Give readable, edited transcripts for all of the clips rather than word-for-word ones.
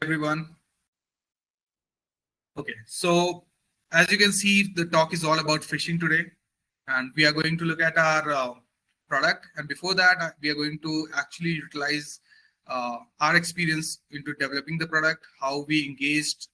Everyone. Okay, so as you can see, the talk is all about phishing today, and we are going to look at our product. And before that, we are going to actually utilize our experience into developing the product, how we engaged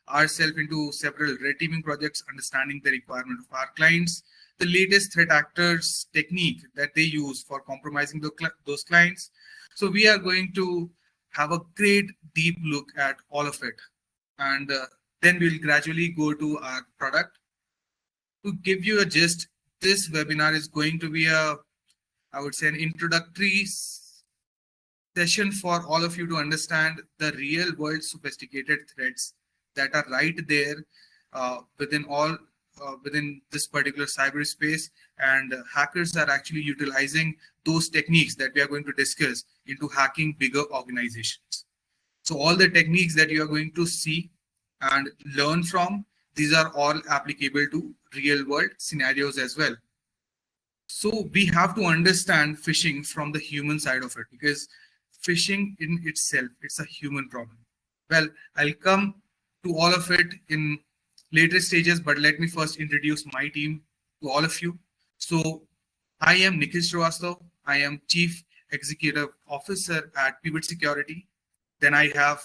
ourselves into several red teaming projects, understanding the requirement of our clients, the latest threat actors technique that they use for compromising those clients. So we are going to have a great deep look at all of it. And then we'll gradually go to our product. To give you a gist, this webinar is going to be I would say, an introductory session for all of you to understand the real world sophisticated threats that are right there within this particular cyberspace, and hackers are actually utilizing those techniques that we are going to discuss into hacking bigger organizations. So all the techniques that you are going to see and learn from, these are all applicable to real world scenarios as well. So we have to understand phishing from the human side of it, because phishing in itself, it's a human problem. Well, I'll come to all of it in later stages, but let me first introduce my team to all of you. So I am Nikhil Srivastav. I am Chief Executive Officer at P.I.V.O.T Security. Then I have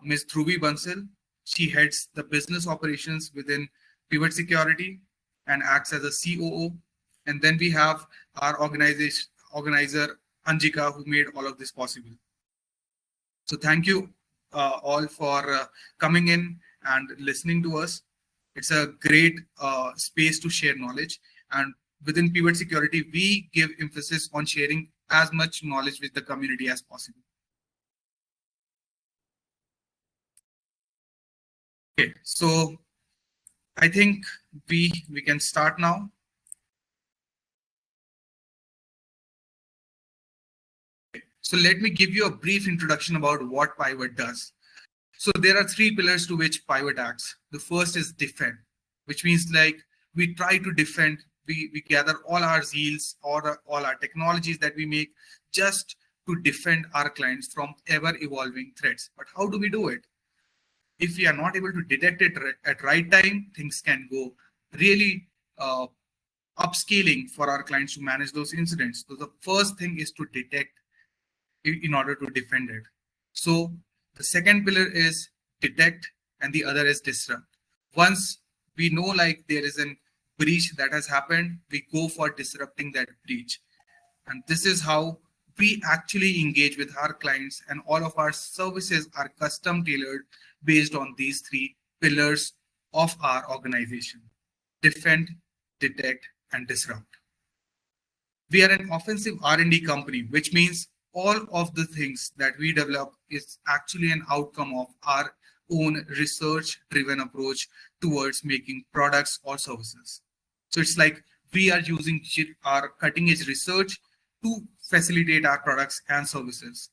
Ms. Dhruvi Bansal. She heads the business operations within P.I.V.O.T Security and acts as a COO. And then we have our organizer, Anjika, who made all of this possible. So thank you all for coming in and listening to us. It's a great space to share knowledge. And within P.I.V.O.T Security, we give emphasis on sharing as much knowledge with the community as possible. Okay, so I think we can start now. So let me give you a brief introduction about what P.I.V.O.T does. So there are three pillars to which P.I.V.O.T acts. The first is defend, which means like we try to defend, we gather all our zeals or all our technologies that we make just to defend our clients from ever evolving threats. But how do we do it? If we are not able to detect it at right time, things can go really upscaling for our clients to manage those incidents. So the first thing is to detect in order to defend it. So the second pillar is detect and the other is disrupt. Once we know like there is a breach that has happened, we go for disrupting that breach. And this is how we actually engage with our clients, and all of our services are custom tailored based on these three pillars of our organization: defend, detect, and disrupt. We are an offensive R&D company, which means all of the things that we develop is actually an outcome of our own research-driven approach towards making products or services. So it's like we are using our cutting-edge research to facilitate our products and services.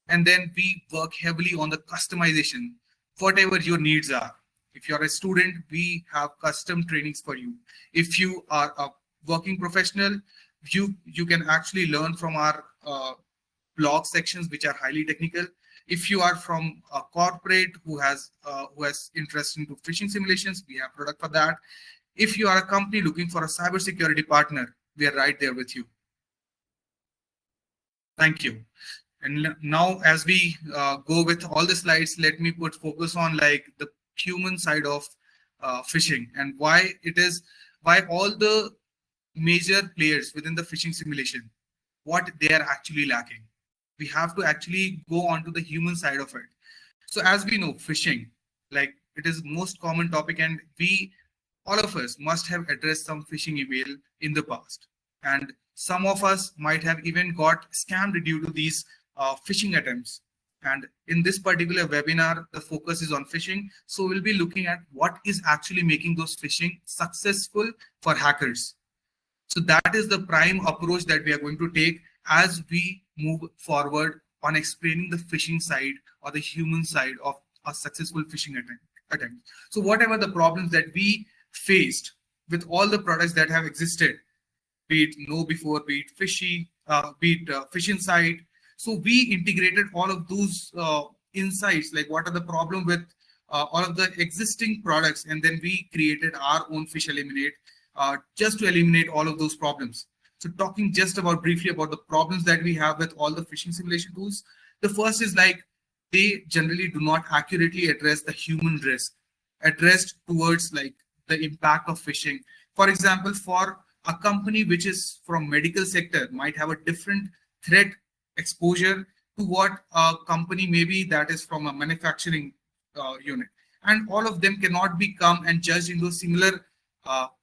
And then we work heavily on the customization, whatever your needs are. If you're a student, we have custom trainings for you. If you are a working professional, you can actually learn from our blog sections, which are highly technical. If you are from a corporate who has interest into phishing simulations, we have product for that. If you are a company looking for a cybersecurity partner, we are right there with you. Thank you. And now, as we go with all the slides, let me put focus on like the human side of phishing and why all the major players within the phishing simulation, what they are actually lacking. We have to actually go on to the human side of it. So as we know, phishing, like it is most common topic, and all of us must have addressed some phishing email in the past. And some of us might have even got scammed due to these phishing attempts. And in this particular webinar, the focus is on phishing. So we'll be looking at what is actually making those phishing successful for hackers. So that is the prime approach that we are going to take as we move forward on explaining the phishing side or the human side of a successful phishing attempt. So whatever the problems that we faced with all the products that have existed, be it KnowBe4, be it Phishing Sight. So we integrated all of those insights, like what are the problem with all of the existing products, and then we created our own Phish Eliminate just to eliminate all of those problems. So talking just about briefly about the problems that we have with all the phishing simulation tools. The first is like they generally do not accurately address the human risk addressed towards like the impact of phishing. For example, for a company which is from medical sector might have a different threat exposure to what a company maybe that is from a manufacturing unit, and all of them cannot be come and judged into a similar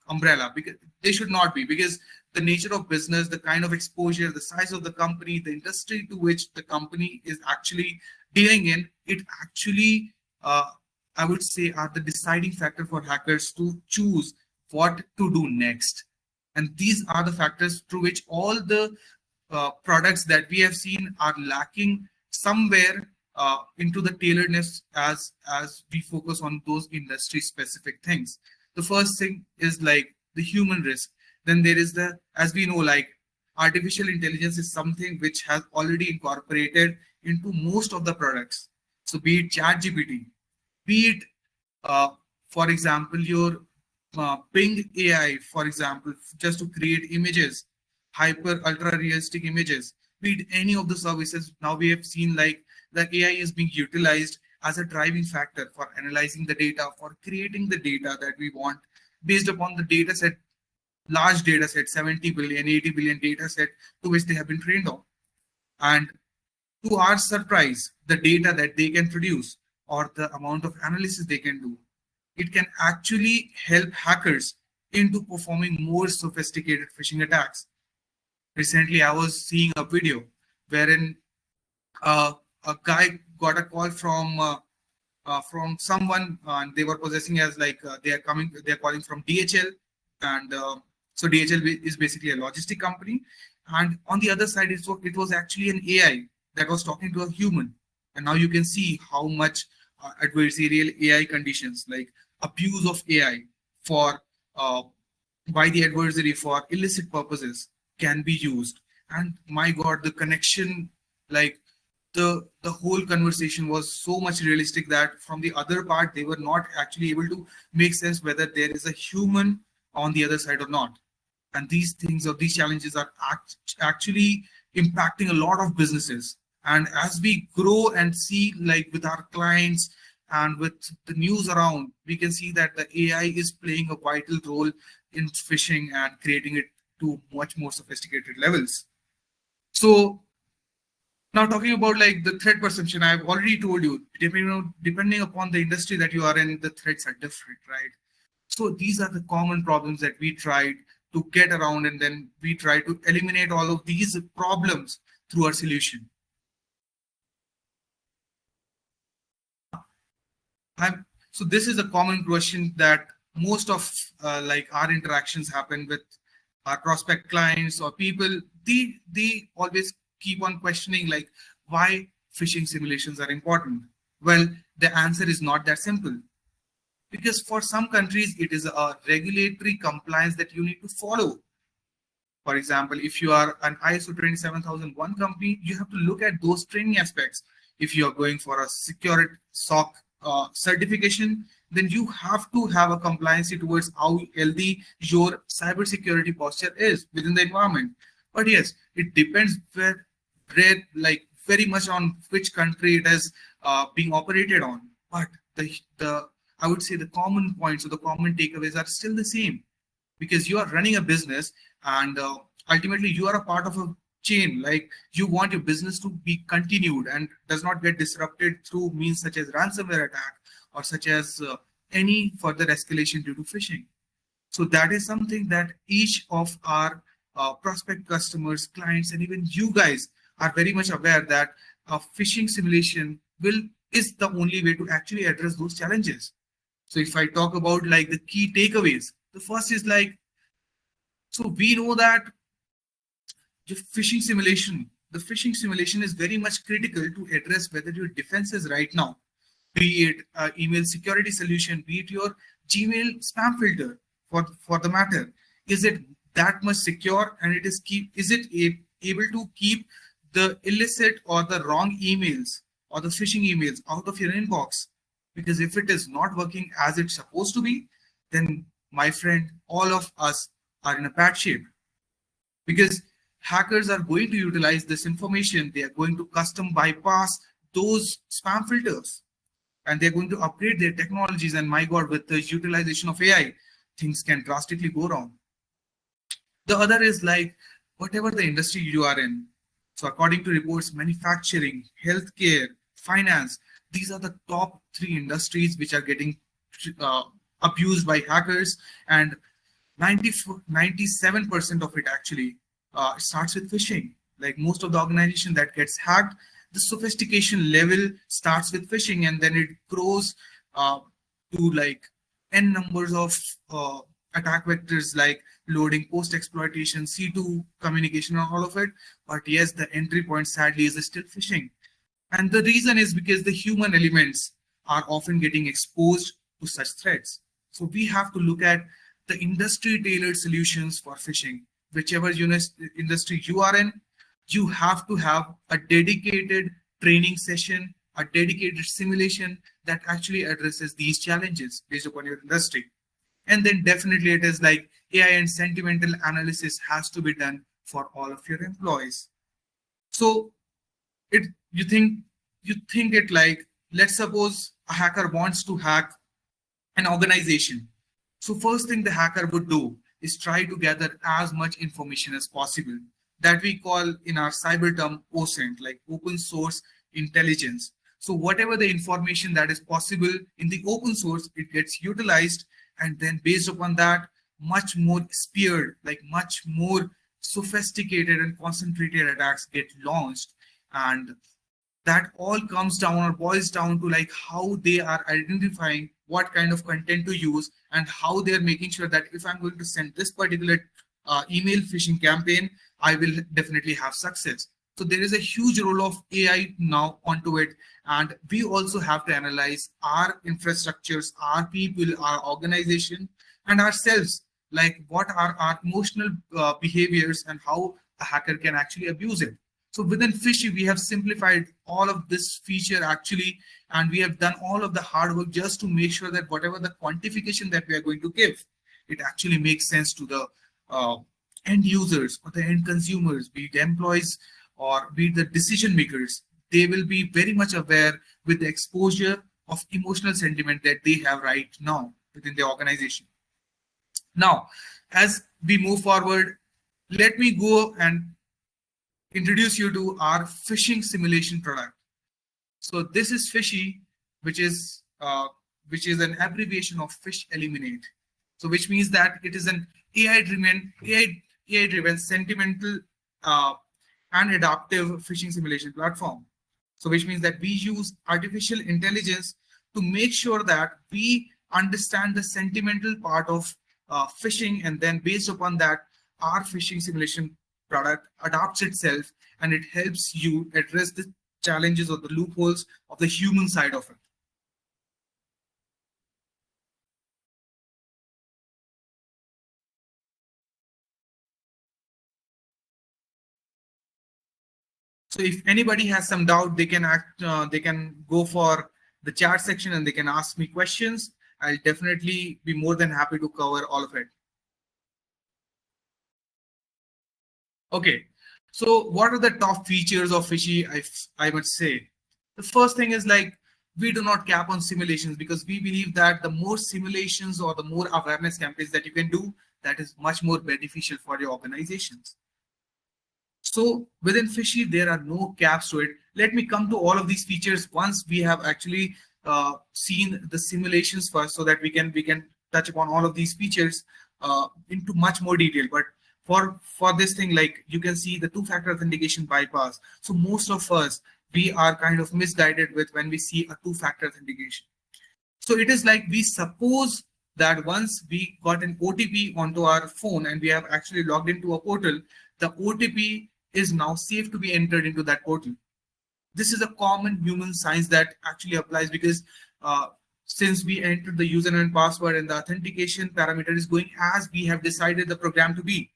umbrella, because they should not be, because the nature of business, the kind of exposure, the size of the company, the industry to which the company is actually dealing in, it actually I would say are the deciding factor for hackers to choose what to do next. And these are the factors through which all the products that we have seen are lacking somewhere into the tailoredness as we focus on those industry specific things. The first thing is like the human risk. Then there is the, as we know, like artificial intelligence is something which has already incorporated into most of the products. So be it ChatGPT, be it, for example, your Bing AI, for example, just to create images, hyper ultra realistic images, be it any of the services. Now we have seen like the AI is being utilized as a driving factor for analyzing the data, for creating the data that we want based upon the data set, large data set, 70 billion, 80 billion data set to which they have been trained on. And to our surprise, the data that they can produce or the amount of analysis they can do, it can actually help hackers into performing more sophisticated phishing attacks. Recently, I was seeing a video wherein a guy got a call from someone, and they were possessing as like they're calling from DHL, and so DHL is basically a logistic company, and on the other side it was actually an AI that was talking to a human, and now you can see how much adversarial AI conditions like abuse of AI for by the adversary for illicit purposes can be used. And my God, the connection, like the whole conversation was so much realistic that from the other part they were not actually able to make sense whether there is a human on the other side or not. And these things or these challenges are actually impacting a lot of businesses. And as we grow and see like with our clients and with the news around, we can see that the AI is playing a vital role in phishing and creating it to much more sophisticated levels. So now talking about like the threat perception, I've already told you, depending upon the industry that you are in, the threats are different, right? So these are the common problems that we tried to get around, and then we try to eliminate all of these problems through our solution. So this is a common question that most of like our interactions happen with our prospect clients or people. They always keep on questioning like why phishing simulations are important. Well, the answer is not that simple, because for some countries it is a regulatory compliance that you need to follow. For example, if you are an ISO 27001 company, you have to look at those training aspects. If you are going for a security SOC certification, then you have to have a compliance towards how healthy your cybersecurity posture is within the environment. But yes, it depends like very much on which country it is being operated on. But the I would say the common points or the common takeaways are still the same, because you are running a business, and ultimately you are a part of a chain. Like you want your business to be continued and does not get disrupted through means such as ransomware attack or such as any further escalation due to phishing. So that is something that each of our prospect customers, clients, and even you guys are very much aware that a phishing simulation is the only way to actually address those challenges. So if I talk about like the key takeaways, the first is like, so we know that the phishing simulation is very much critical to address whether your defense is right now, be it email security solution, be it your Gmail spam filter for the matter. Is it that much secure, and is it able to keep the illicit or the wrong emails or the phishing emails out of your inbox. Because if it is not working as it's supposed to be, then my friend, all of us are in a bad shape. Because hackers are going to utilize this information. They are going to custom bypass those spam filters, and they're going to upgrade their technologies. And my God, with the utilization of AI, things can drastically go wrong. The other is like whatever the industry you are in. So according to reports, manufacturing, healthcare, finance, these are the top three industries which are getting uh, abused by hackers. And 97% of it actually starts with phishing. Like most of the organization that gets hacked, the sophistication level starts with phishing, and then it grows uh, to like n numbers of attack vectors like loading, post exploitation, C2 communication, and all of it. But yes, the entry point sadly is still phishing. And the reason is because the human elements are often getting exposed to such threats. So we have to look at the industry tailored solutions for phishing. Whichever industry you are in, you have to have a dedicated training session, a dedicated simulation that actually addresses these challenges based upon your industry. And then definitely it is like AI and sentimental analysis has to be done for all of your employees. So it you think it like, let's suppose a hacker wants to hack an organization. So first thing the hacker would do is try to gather as much information as possible, that we call in our cyber term OSINT, like open source intelligence. So whatever the information that is possible in the open source, it gets utilized, and then based upon that, much more speared, like much more sophisticated and concentrated attacks get launched. And that all comes down or boils down to like how they are identifying what kind of content to use, and how they're making sure that if I'm going to send this particular email phishing campaign, I will definitely have success. So there is a huge role of AI now onto it. And we also have to analyze our infrastructures, our people, our organization, and ourselves, like what are our emotional behaviors and how a hacker can actually abuse it. So within Phishing, we have simplified all of this feature actually, and we have done all of the hard work just to make sure that whatever the quantification that we are going to give, it actually makes sense to the end users or the end consumers, be it employees or be it the decision makers. They will be very much aware with the exposure of emotional sentiment that they have right now within the organization. Now, as we move forward, let me go and introduce you to our phishing simulation product. So this is Phishie, which is an abbreviation of Phish Eliminate. So which means that it is an AI-driven sentimental and adaptive phishing simulation platform. So which means that we use artificial intelligence to make sure that we understand the sentimental part of phishing, and then based upon that, our phishing simulation product adapts itself, and it helps you address the challenges or the loopholes of the human side of it. So if anybody has some doubt, they can go for the chat section and they can ask me questions. I'll definitely be more than happy to cover all of it. Okay, so what are the top features of Phishie? I would say the first thing is like we do not cap on simulations, because we believe that the more simulations or the more awareness campaigns that you can do, that is much more beneficial for your organizations. So within Phishie, there are no caps to it. Let me come to all of these features once we have actually seen the simulations first, so that we can touch upon all of these features into much more detail. But for this thing, like you can see the two-factor authentication bypass. So most of us, we are kind of misguided with when we see a two-factor authentication. So it is like we suppose that once we got an OTP onto our phone and we have actually logged into a portal, the OTP is now safe to be entered into that portal. This is a common human science that actually applies, because since we entered the username and password, and the authentication parameter is going as we have decided the program to be.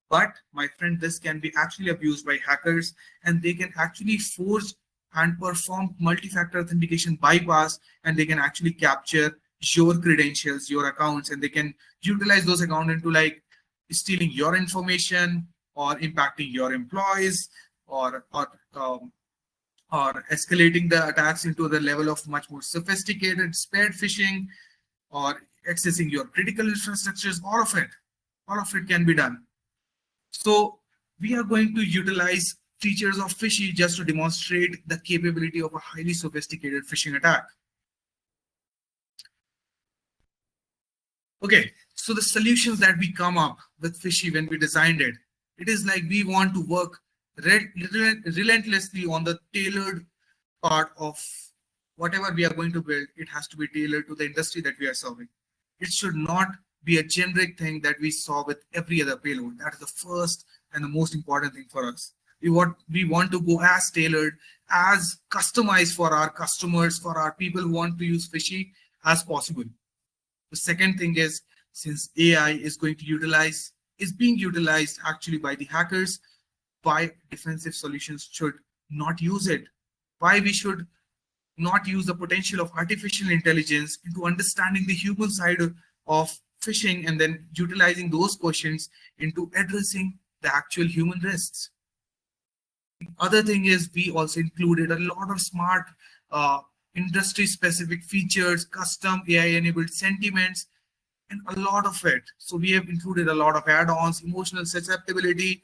But my friend, this can be actually abused by hackers, and they can actually force and perform multi-factor authentication bypass, and they can actually capture your credentials, your accounts, and they can utilize those accounts into like stealing your information or impacting your employees or or escalating the attacks into the level of much more sophisticated spear phishing or accessing your critical infrastructures. All of it can be done. So we are going to utilize features of Phishing just to demonstrate the capability of a highly sophisticated phishing attack. Okay, so the solutions that we come up with Phishing when we designed it, it is like we want to work relentlessly on the tailored part of whatever we are going to build. It has to be tailored to the industry that we are serving. It should not be a generic thing that we saw with every other payload. That is the first and the most important thing for us. We want to go as tailored, as customized for our customers, for our people who want to use Phishing as possible. The second thing is, since AI is being utilized actually by the hackers, why defensive solutions should not use it? Why we should not use the potential of artificial intelligence into understanding the human side of phishing and then utilizing those questions into addressing the actual human risks. Other thing is, we also included a lot of smart industry specific features, custom AI enabled sentiments, and a lot of it. So we have included a lot of add-ons, emotional susceptibility.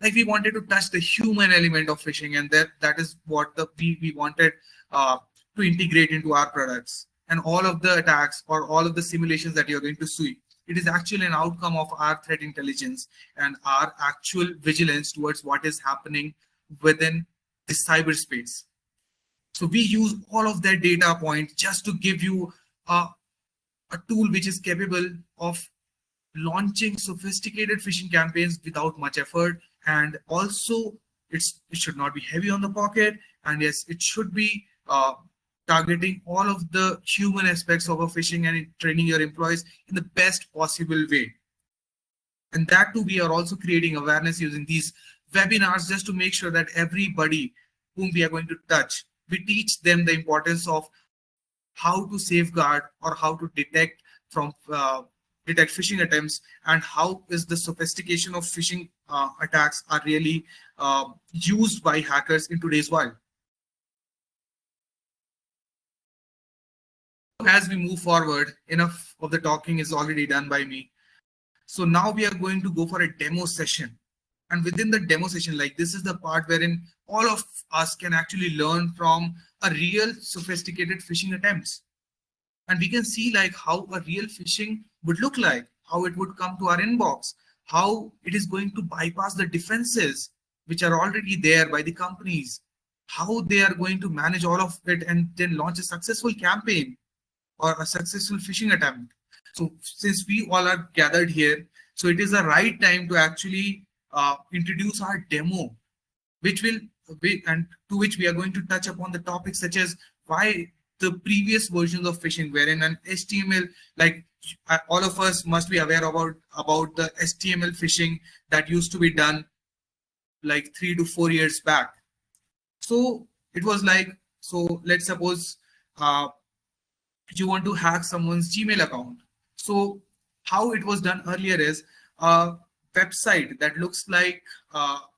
Like we wanted to touch the human element of phishing, and that is what we wanted to integrate into our products. And all of the attacks or all of the simulations that you're going to see, it is actually an outcome of our threat intelligence and our actual vigilance towards what is happening within the cyberspace. So we use all of that data points just to give you a tool which is capable of launching sophisticated phishing campaigns without much effort. And also it should not be heavy on the pocket. And yes, it should be targeting all of the human aspects of a phishing and training your employees in the best possible way. And that too, we are also creating awareness using these webinars just to make sure that everybody whom we are going to touch, we teach them the importance of how to safeguard or how to detect phishing attempts, and how is the sophistication of phishing attacks are really used by hackers in today's world. As we move forward, enough of the talking is already done by me. So now we are going to go for a demo session. And within the demo session, like this is the part wherein all of us can actually learn from a real sophisticated phishing attempts. And we can see like how a real phishing would look like, how it would come to our inbox, how it is going to bypass the defenses which are already there by the companies, how they are going to manage all of it and then launch a successful campaign or a successful phishing attempt. So since we all are gathered here, so it is the right time to actually introduce our demo, which will be, and to which we are going to touch upon the topics such as why the previous versions of phishing, wherein an HTML, like all of us must be aware about the HTML phishing that used to be done like 3 to 4 years back. So it was like, so let's suppose you want to hack someone's Gmail account. So how it was done earlier is a website that looks like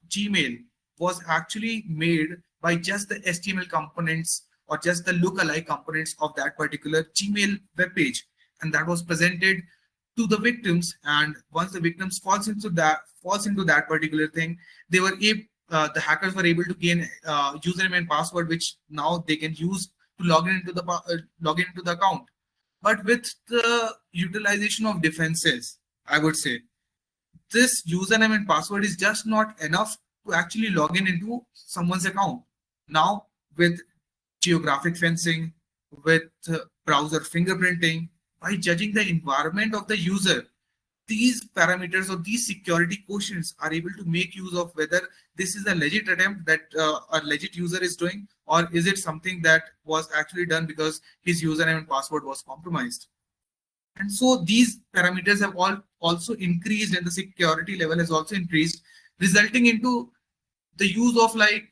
Gmail was actually made by just the HTML components or just the lookalike components of that particular Gmail web page, and that was presented to the victims. And once the victims falls into that particular thing, they were the hackers were able to gain username and password, which now they can use to log into the account. But with the utilization of defenses, I would say this username and password is just not enough to actually log into someone's account. Now with geographic fencing, with browser fingerprinting, by judging the environment of the user, these parameters or these security quotients are able to make use of whether this is a legit attempt that a legit user is doing, or is it something that was actually done because his username and password was compromised. And so these parameters have also increased, and the security level has also increased, resulting into the use of like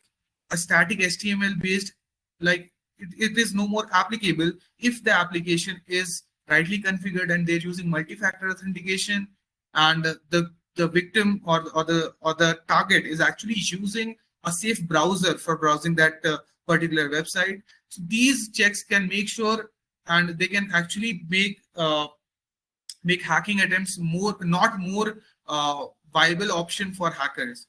a static HTML based like it is no more applicable if the application is rightly configured and they're using multi-factor authentication, and the victim or the target is actually using a safe browser for browsing that particular website. So these checks can make sure, and they can actually make hacking attempts not more viable option for hackers.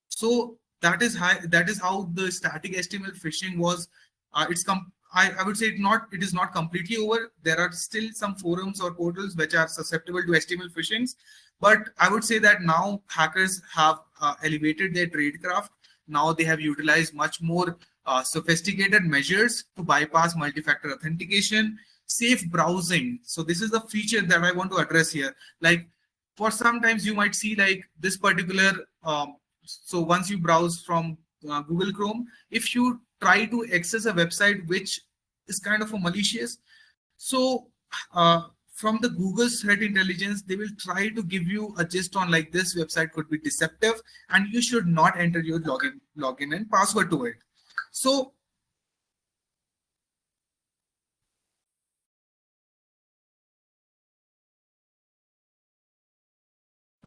So that is how the static HTML phishing was. I would say it is not completely over. There are still some forums or portals which are susceptible to HTML phishings, but I would say that now hackers have elevated their tradecraft. Now they have utilized much more sophisticated measures to bypass multi-factor authentication, safe browsing. So this is the feature that I want to address here. Like, for sometimes you might see like this particular so once you browse from Google Chrome, if you try to access a website which is kind of a malicious, so from the Google's threat intelligence, they will try to give you a gist on like this website could be deceptive and you should not enter your login and password to it. So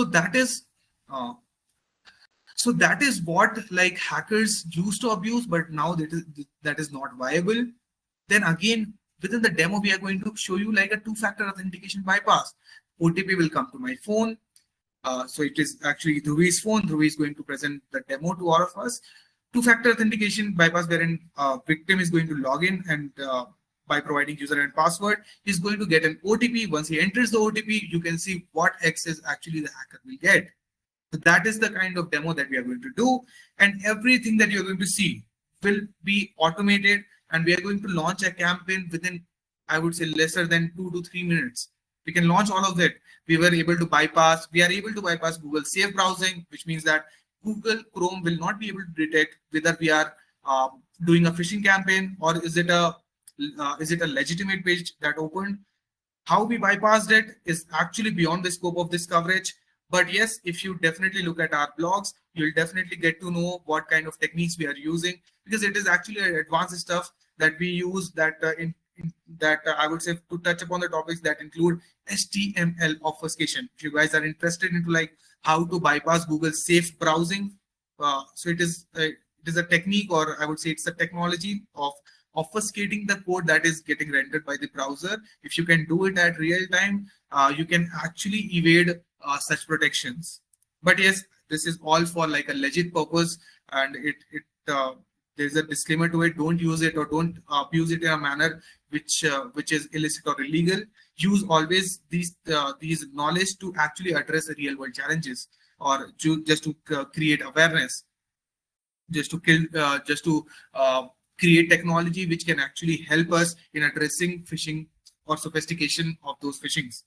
that is uh, so that is what like hackers used to abuse, but now that is not viable. Then again, within the demo, we are going to show you like a two-factor authentication bypass. OTP will come to my phone. So it is actually Dhruvi's phone. Dhruvi is going to present the demo to all of us. Two-factor authentication bypass, wherein victim is going to log in and by providing user and password, he's going to get an OTP. Once he enters the OTP, you can see what access actually the hacker will get. So that is the kind of demo that we are going to do. And everything that you're going to see will be automated. And we are going to launch a campaign within, I would say, lesser than 2 to 3 minutes. We can launch all of that. We are able to bypass Google safe browsing, which means that Google Chrome will not be able to detect whether we are doing a phishing campaign or is it a legitimate page that opened. How we bypassed it is actually beyond the scope of this coverage. But yes, if you definitely look at our blogs, you'll definitely get to know what kind of techniques we are using, because it is actually advanced stuff that we use that I would say to touch upon the topics that include HTML obfuscation. If you guys are interested into like how to bypass Google safe browsing, so it is a technique, or I would say it's a technology of obfuscating the code that is getting rendered by the browser. If you can do it at real time, you can actually evade such protections. But yes, this is all for like a legit purpose, and there's a disclaimer to it. Don't use it or don't abuse it in a manner which is illicit or illegal. Use always these knowledge to actually address real world challenges, or just to create awareness, just to create technology which can actually help us in addressing phishing or sophistication of those phishings.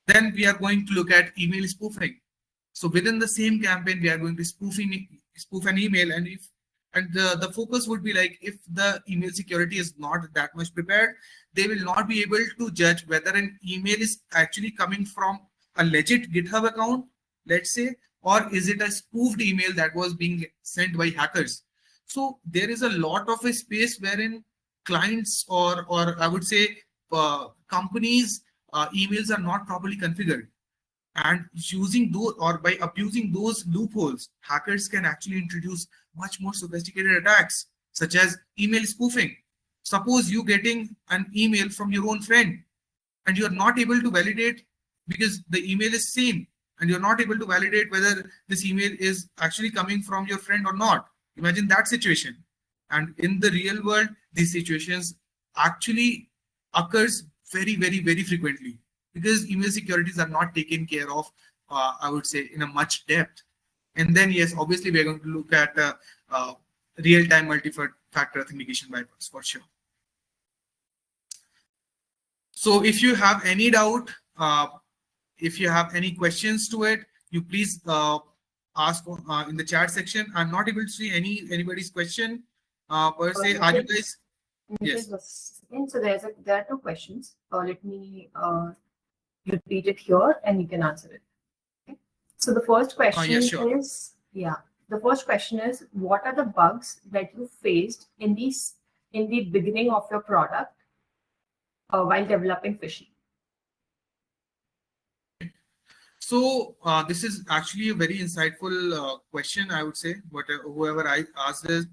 Then we are going to look at email spoofing. So within the same campaign, we are going to spoof an email, and the focus would be like, if the email security is not that much prepared, they will not be able to judge whether an email is actually coming from a legit GitHub account, let's say, or is it a spoofed email that was being sent by hackers. So there is a lot of a space wherein clients or I would say companies emails are not properly configured, and using those or by abusing those loopholes, hackers can actually introduce much more sophisticated attacks, such as email spoofing. Suppose you getting an email from your own friend and you're not able to validate, because the email is same, and you're not able to validate whether this email is actually coming from your friend or not. Imagine that situation. And in the real world, these situations actually occurs very frequently, because email securities are not taken care of, I would say, in a much depth. And then yes, obviously we're going to look at real-time multi-factor authentication bypass for sure. So if you have any doubt, if you have any questions to it, you please ask in the chat section. I'm not able to see anybody's question per se. Are you guys? Yes. So there are two questions. Let me repeat it here, and you can answer it. Okay. So the first question is, the first question is, what are the bugs that you faced in these in the beginning of your product while developing Phishing? So this is actually a very insightful question, I would say. But whoever I asked this,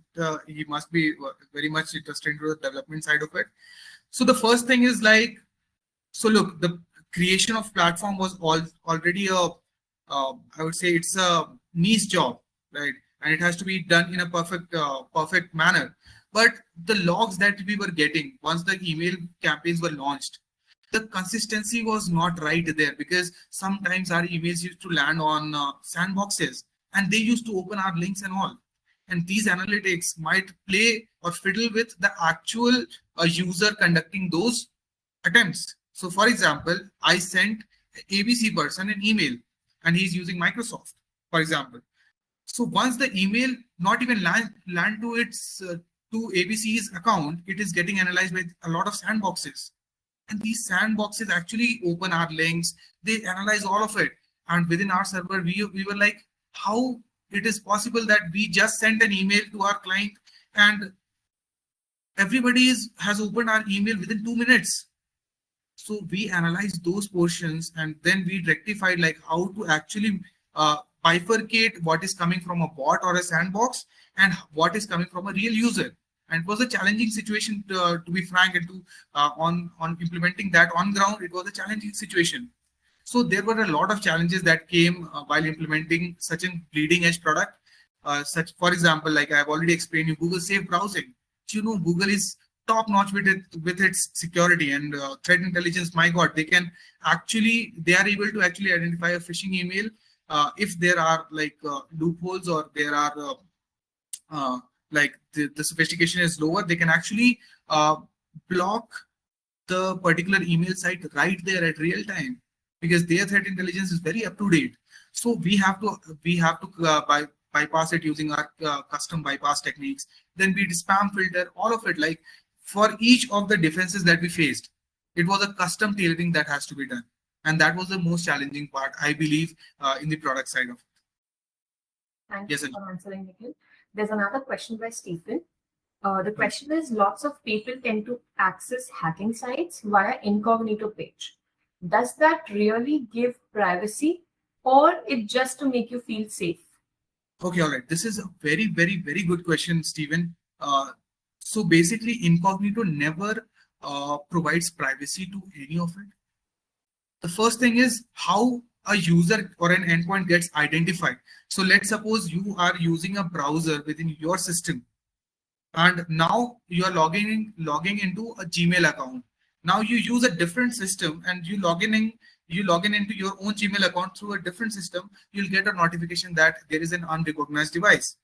he must be very much interested into the development side of it. So the first thing is like, so look, the creation of platform was already a, I would say it's a niche job, right? And it has to be done in a perfect manner. But the logs that we were getting once the email campaigns were launched, the consistency was not right there, because sometimes our emails used to land on sandboxes and they used to open our links and all. And these analytics might play or fiddle with the actual user conducting those attempts. So for example, I sent ABC person an email and he's using Microsoft, for example. So once the email not even land to its to ABC's account, it is getting analyzed by a lot of sandboxes. And these sandboxes actually open our links, they analyze all of it. And within our server, we were like, how it is possible that we just sent an email to our client and has opened our email within 2 minutes. So we analyzed those portions and then we rectified like how to actually bifurcate what is coming from a bot or a sandbox and what is coming from a real user. And it was a challenging situation to be frank, and to on implementing that on ground, it was a challenging situation. So there were a lot of challenges that came while implementing such a bleeding edge product. Such, for example, like I've already explained you, Google Safe Browsing. You know, Google is top notch with its security and threat intelligence. My God, they are able to actually identify a phishing email if there are like loopholes, or there are like the sophistication is lower. They can actually block the particular email site right there at real time, because their threat intelligence is very up to date. So we have to bypass it using our custom bypass techniques. Then we spam filter all of it. Like for each of the defenses that we faced, it was a custom tailoring that has to be done, and that was the most challenging part, I believe, in the product side of it. Thank Yes, you Anjali. for answering, Nikhil. There's another question by Stephen. The question is, lots of people tend to access hacking sites via incognito page. Does that really give privacy, or it just to make you feel safe? Okay, all right. This is a very, very, very good question, Stephen. So basically, incognito never provides privacy to any of it. The first thing is how a user or an endpoint gets identified. So let's suppose you are using a browser within your system, and now you are logging into a Gmail account. Now you use a different system and you log in into your own Gmail account through a different system. You'll get a notification that there is an unrecognized device.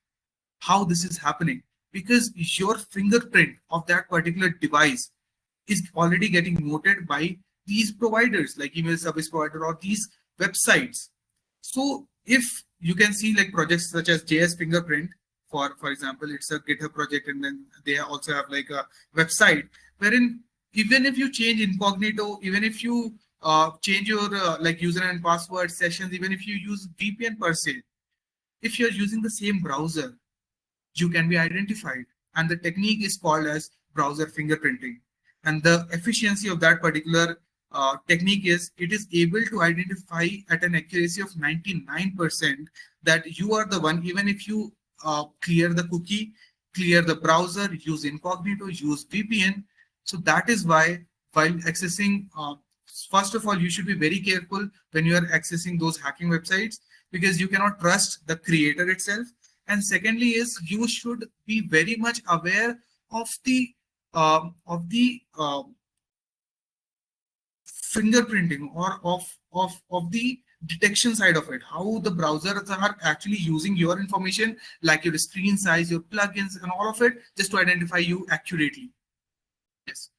How this is happening? Because your fingerprint of that particular device is already getting noted by these providers like email service provider or these websites. So if you can see like projects such as JS Fingerprint, for example, it's a GitHub project, and then they also have like a website wherein even if you change incognito, even if you change your like user and password sessions, even if you use VPN per se, if you're using the same browser, you can be identified. And the technique is called as browser fingerprinting. And the efficiency of that particular technique is it is able to identify at an accuracy of 99% that you are the one, even if you clear the cookie, clear the browser, use incognito, use VPN. So that is why while accessing, first of all, you should be very careful when you are accessing those hacking websites, because you cannot trust the creator itself. And secondly is you should be very much aware of the fingerprinting, or of the detection side of it, how the browsers are actually using your information, like your screen size, your plugins, and all of it, just to identify you accurately. Yes.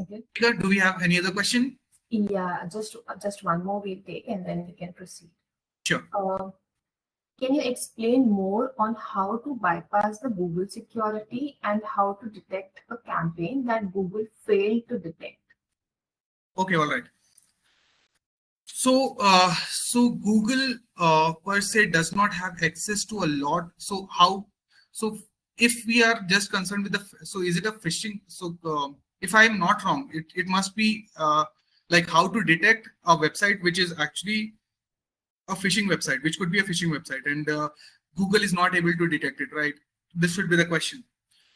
Okay. Do we have any other question? Yeah, just one more we'll take, and then we can proceed. Sure. Can you explain more on how to bypass the Google security and how to detect a campaign that Google failed to detect? Okay, all right. So Google per se does not have access to a lot. So how? So if we are just concerned with so is it a phishing? So if I am not wrong, it must be like how to detect a website which is actually a phishing website, which could be a phishing website, and Google is not able to detect it, right? This should be the question.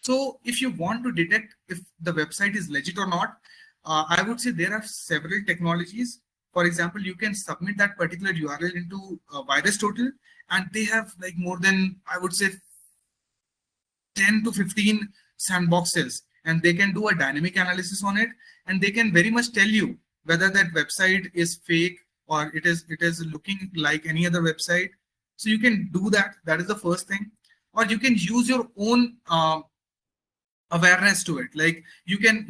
So if you want to detect if the website is legit or not, I would say there are several technologies. For example, you can submit that particular URL into Virus Total, and they have like more than, I would say, 10 to 15 sandboxes, and they can do a dynamic analysis on it, and they can very much tell you whether that website is fake or it is looking like any other website. So you can do that. That is the first thing. Or you can use your own awareness to it. Like you can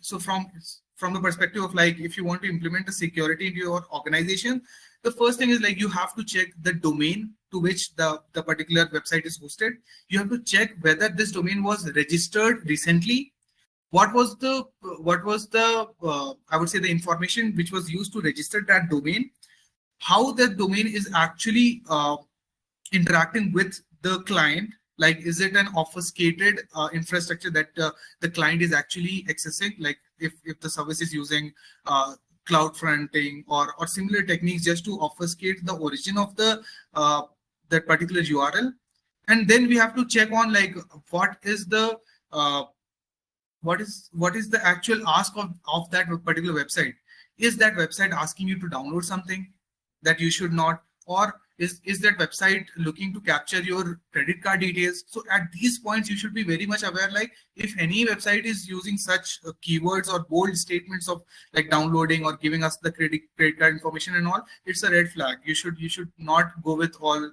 so from the perspective of like, if you want to implement a security into your organization, the first thing is like you have to check the domain to which the particular website is hosted. You have to check whether this domain was registered recently. What was the I would say the information which was used to register that domain, how that domain is actually interacting with the client. Like, is it an obfuscated infrastructure that the client is actually accessing? Like, if the service is using cloud fronting or similar techniques just to obfuscate the origin of the that particular URL. And then we have to check on like what is the uh, what is the actual ask of that particular website. Is that website asking you to download something that you should not, or is that website looking to capture your credit card details? So at these points you should be very much aware, like if any website is using such keywords or bold statements of like downloading or giving us the credit card information and all, it's a red flag. You should not go with all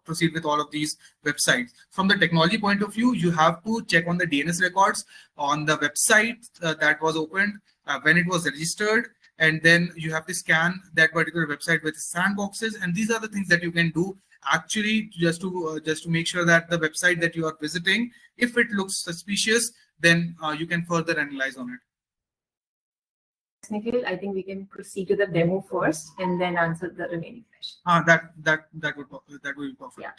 proceed with all of these websites. From the technology point of view, you have to check on the DNS records on the website that was opened, when it was registered, and then you have to scan that particular website with sandboxes. And these are the things that you can do actually just to make sure that the website that you are visiting, if it looks suspicious, then you can further analyze on it. Nikhil, I think we can proceed to the demo first and then answer the remaining questions. That would be perfect. Yeah.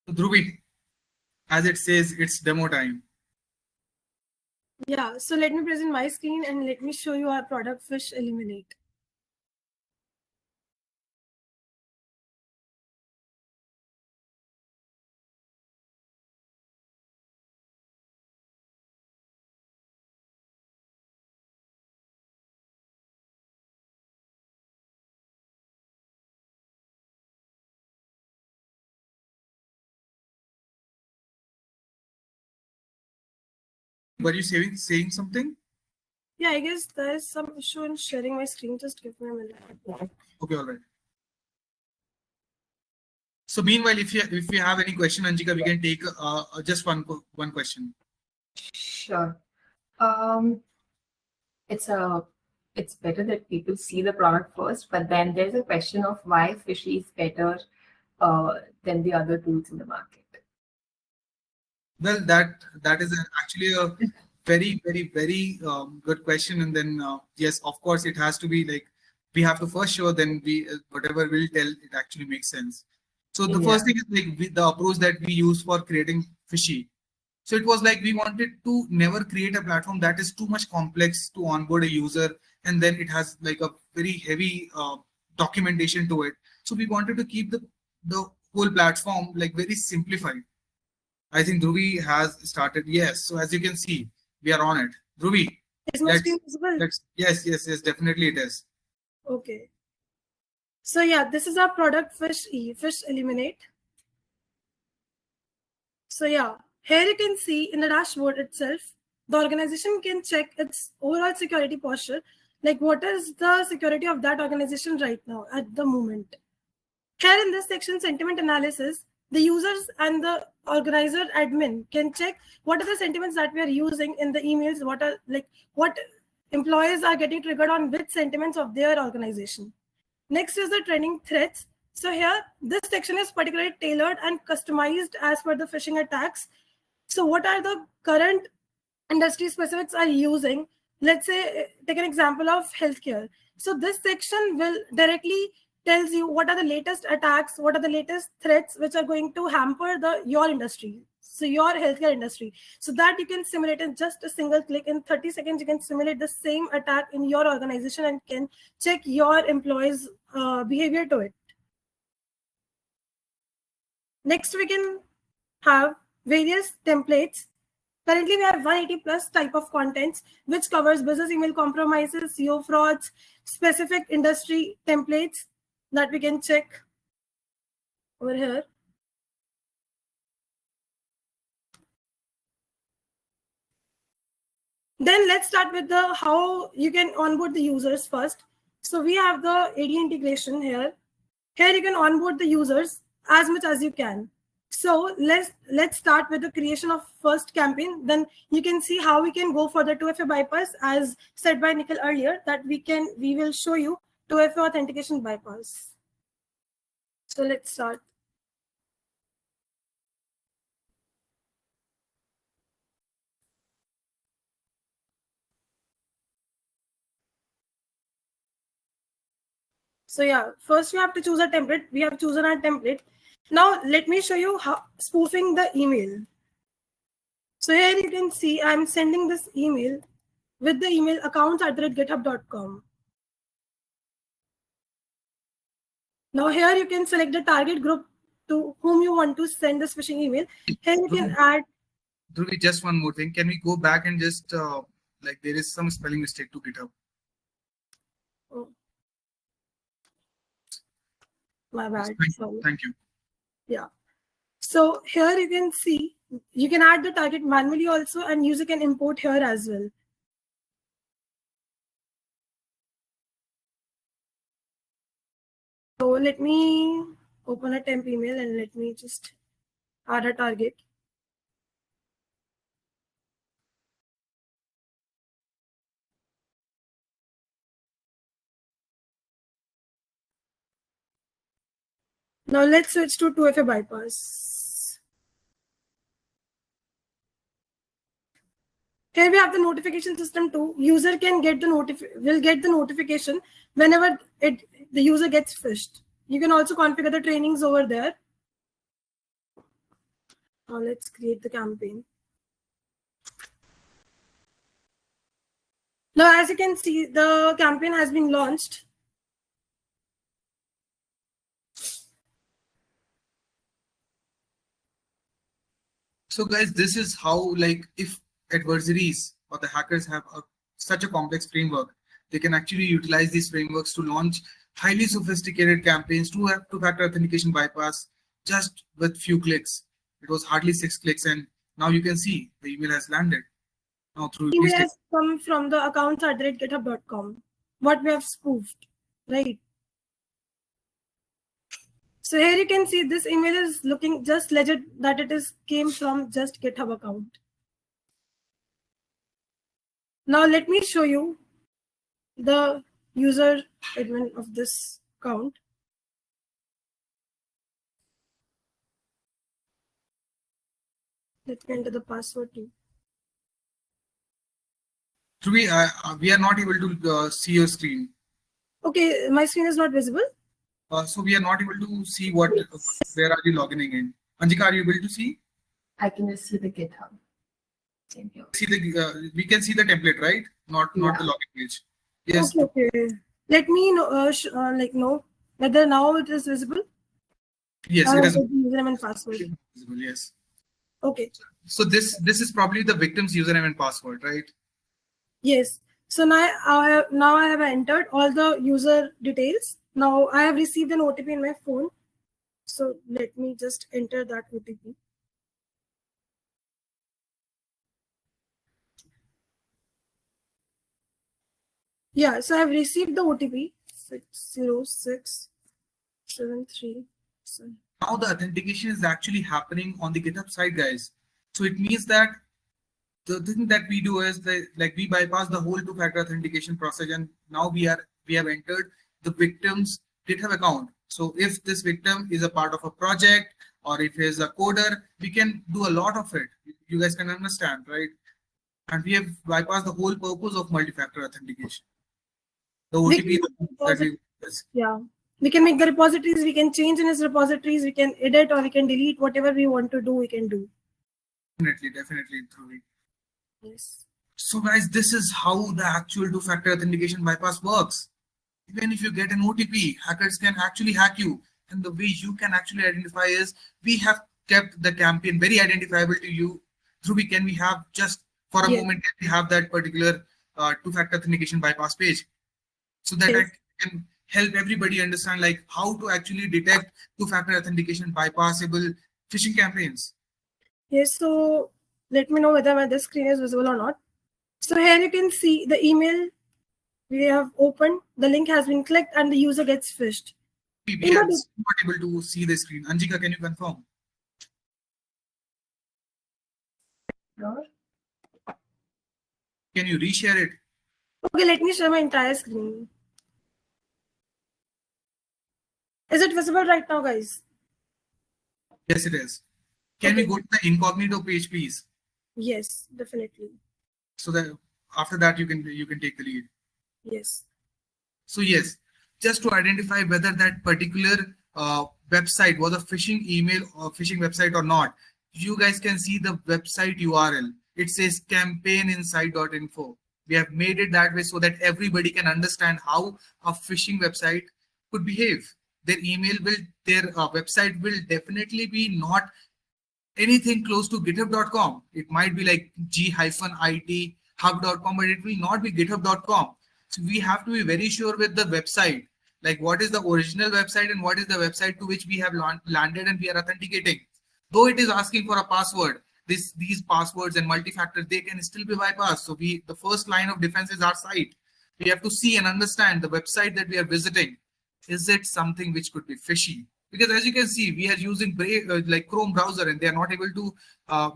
So Dhruvi, as it says, it's demo time. Yeah, so let me present my screen and let me show you our product Phish Eliminate. Were you saying something? Yeah, I guess there is some issue in sharing my screen. Just give me a minute. Okay, all right. So meanwhile, if you have any question, Anjika, we can take just one question. Sure. It's better that people see the product first, but then there's a question of why Phishing is better than the other tools in the market. Well, that is actually a very good question. And then yes, of course, it has to be like we have to first show, then we whatever we'll tell, it actually makes sense. So the first thing is like the approach that we use for creating Phishing. So it was like we wanted to never create a platform that is too much complex to onboard a user, and then it has like a very heavy documentation to it. So we wanted to keep the whole platform like very simplified. I think Dhruvi has started. Yes. So as you can see, we are on it. Dhruvi, Is my screen visible? yes, definitely it is. Okay. So yeah, this is our product Phish-E, Phish Eliminate. So yeah, here you can see in the dashboard itself, the organization can check its overall security posture, like what is the security of that organization right now at the moment. Here in this section, sentiment analysis, the users and the organizer admin can check what are the sentiments that we are using in the emails, what employees are getting triggered on which sentiments of their organization. Next is the trending threats. So here, this section is particularly tailored and customized as per the phishing attacks. So what are the current industry specifics are using let's say, take an example of healthcare. So this section will directly tells you what are the latest attacks, what are the latest threats which are going to hamper your industry, so your healthcare industry, so that you can simulate in just a single click. In 30 seconds, you can simulate the same attack in your organization and can check your employees' behavior to it. Next, we can have various templates. Currently, we have 180 plus type of contents, which covers business email compromises, SEO frauds, specific industry templates that we can check over here. Then let's start with the how you can onboard the users first. So we have the AD integration here. Here you can onboard the users as much as you can. So let's start with the creation of first campaign. Then you can see how we can go for the 2FA bypass, as said by Nikhil earlier, that we will show you 2FA authentication bypass. So let's start. So yeah, first we have to choose a template. We have chosen our template. Now let me show you how spoofing the email. So here you can see I'm sending this email with the email accounts@github.com. Now here you can select the target group to whom you want to send this phishing email. Here you can add. Dhruvi, just one more thing. Can we go back and just like there is some spelling mistake to GitHub? Oh, my bad. Thank you. Yeah. So here you can see you can add the target manually also, and user can import here as well. So let me open a temp email and let me just add a target. Now let's switch to 2FA bypass. Here we have the notification system too. User can get will get the notification whenever the user gets phished. You can also configure the trainings over there. Now let's create the campaign. Now, as you can see, the campaign has been launched. So guys, this is how, like, if adversaries or the hackers have such a complex framework, they can actually utilize these frameworks to launch highly sophisticated campaigns to have two-factor authentication bypass just with few clicks. It was hardly 6 clicks, and now you can see the email has landed. Now through Email has come from the accounts@github.com. What we have spoofed, right? So here you can see this email is looking just legit that it is came from just GitHub account. Now let me show you the user admin of this account. Let me enter the password too. we are not able to see your screen. Okay, my screen is not visible. So we are not able to see where are you logging in. Anjika, are you able to see? I can just see the GitHub. Same here. See we can see the template, right? Not the login page. Yes. Okay. Let me know, know whether now it is visible. Yes, it is username and password. Visible, yes. Okay. So this is probably the victim's username and password, right? Yes. So now I have entered all the user details. Now I have received an OTP in my phone. So let me just enter that OTP. Yeah, so I've received the OTP 60673. Now the authentication is actually happening on the GitHub side, guys. So it means that the thing that we do is like we bypass the whole two-factor authentication process, and now we have entered the victim's GitHub account. So if this victim is a part of a project or if he is a coder, we can do a lot of it. You guys can understand, right? And we have bypassed the whole purpose of multi-factor authentication. The We OTP can that we yeah. We can make the repositories, we can change in his repositories, we can edit or we can delete whatever we want to do, we can do. definitely through it. Yes. So guys, this is how the actual two-factor authentication bypass works. Even if you get an OTP, hackers can actually hack you. And the way you can actually identify is we have kept the campaign very identifiable to you. Dhruvi, can we have just for a Yes. moment, can we have that particular two-factor authentication bypass page so that I Yes. can help everybody understand like how to actually detect two-factor authentication bypassable phishing campaigns. Yes, so let me know whether the screen is visible or not. So here you can see the email we have opened, the link has been clicked and the user gets phished. We are not able to see the screen. Anjika, can you confirm? Can you reshare it? Okay, let me share my entire screen. Is it visible right now, guys? Yes, it is. Can we Okay. go to the incognito page, please? Yes, definitely. So that after that you can take the lead. Yes. So yes, just to identify whether that particular website was a phishing email or phishing website or not, you guys can see the website URL. It says campaigninside.info. We have made it that way so that everybody can understand how a phishing website could behave. Their website will definitely be not anything close to github.com. It might be like g-it-hub.com, but it will not be github.com. So we have to be very sure with the website, like what is the original website and what is the website to which we have landed and we are authenticating. Though it is asking for a password, these passwords and multi-factor, they can still be bypassed. So the first line of defense is our site. We have to see and understand the website that we are visiting. Is it something which could be fishy? Because as you can see, we are using like Chrome browser and they are not able to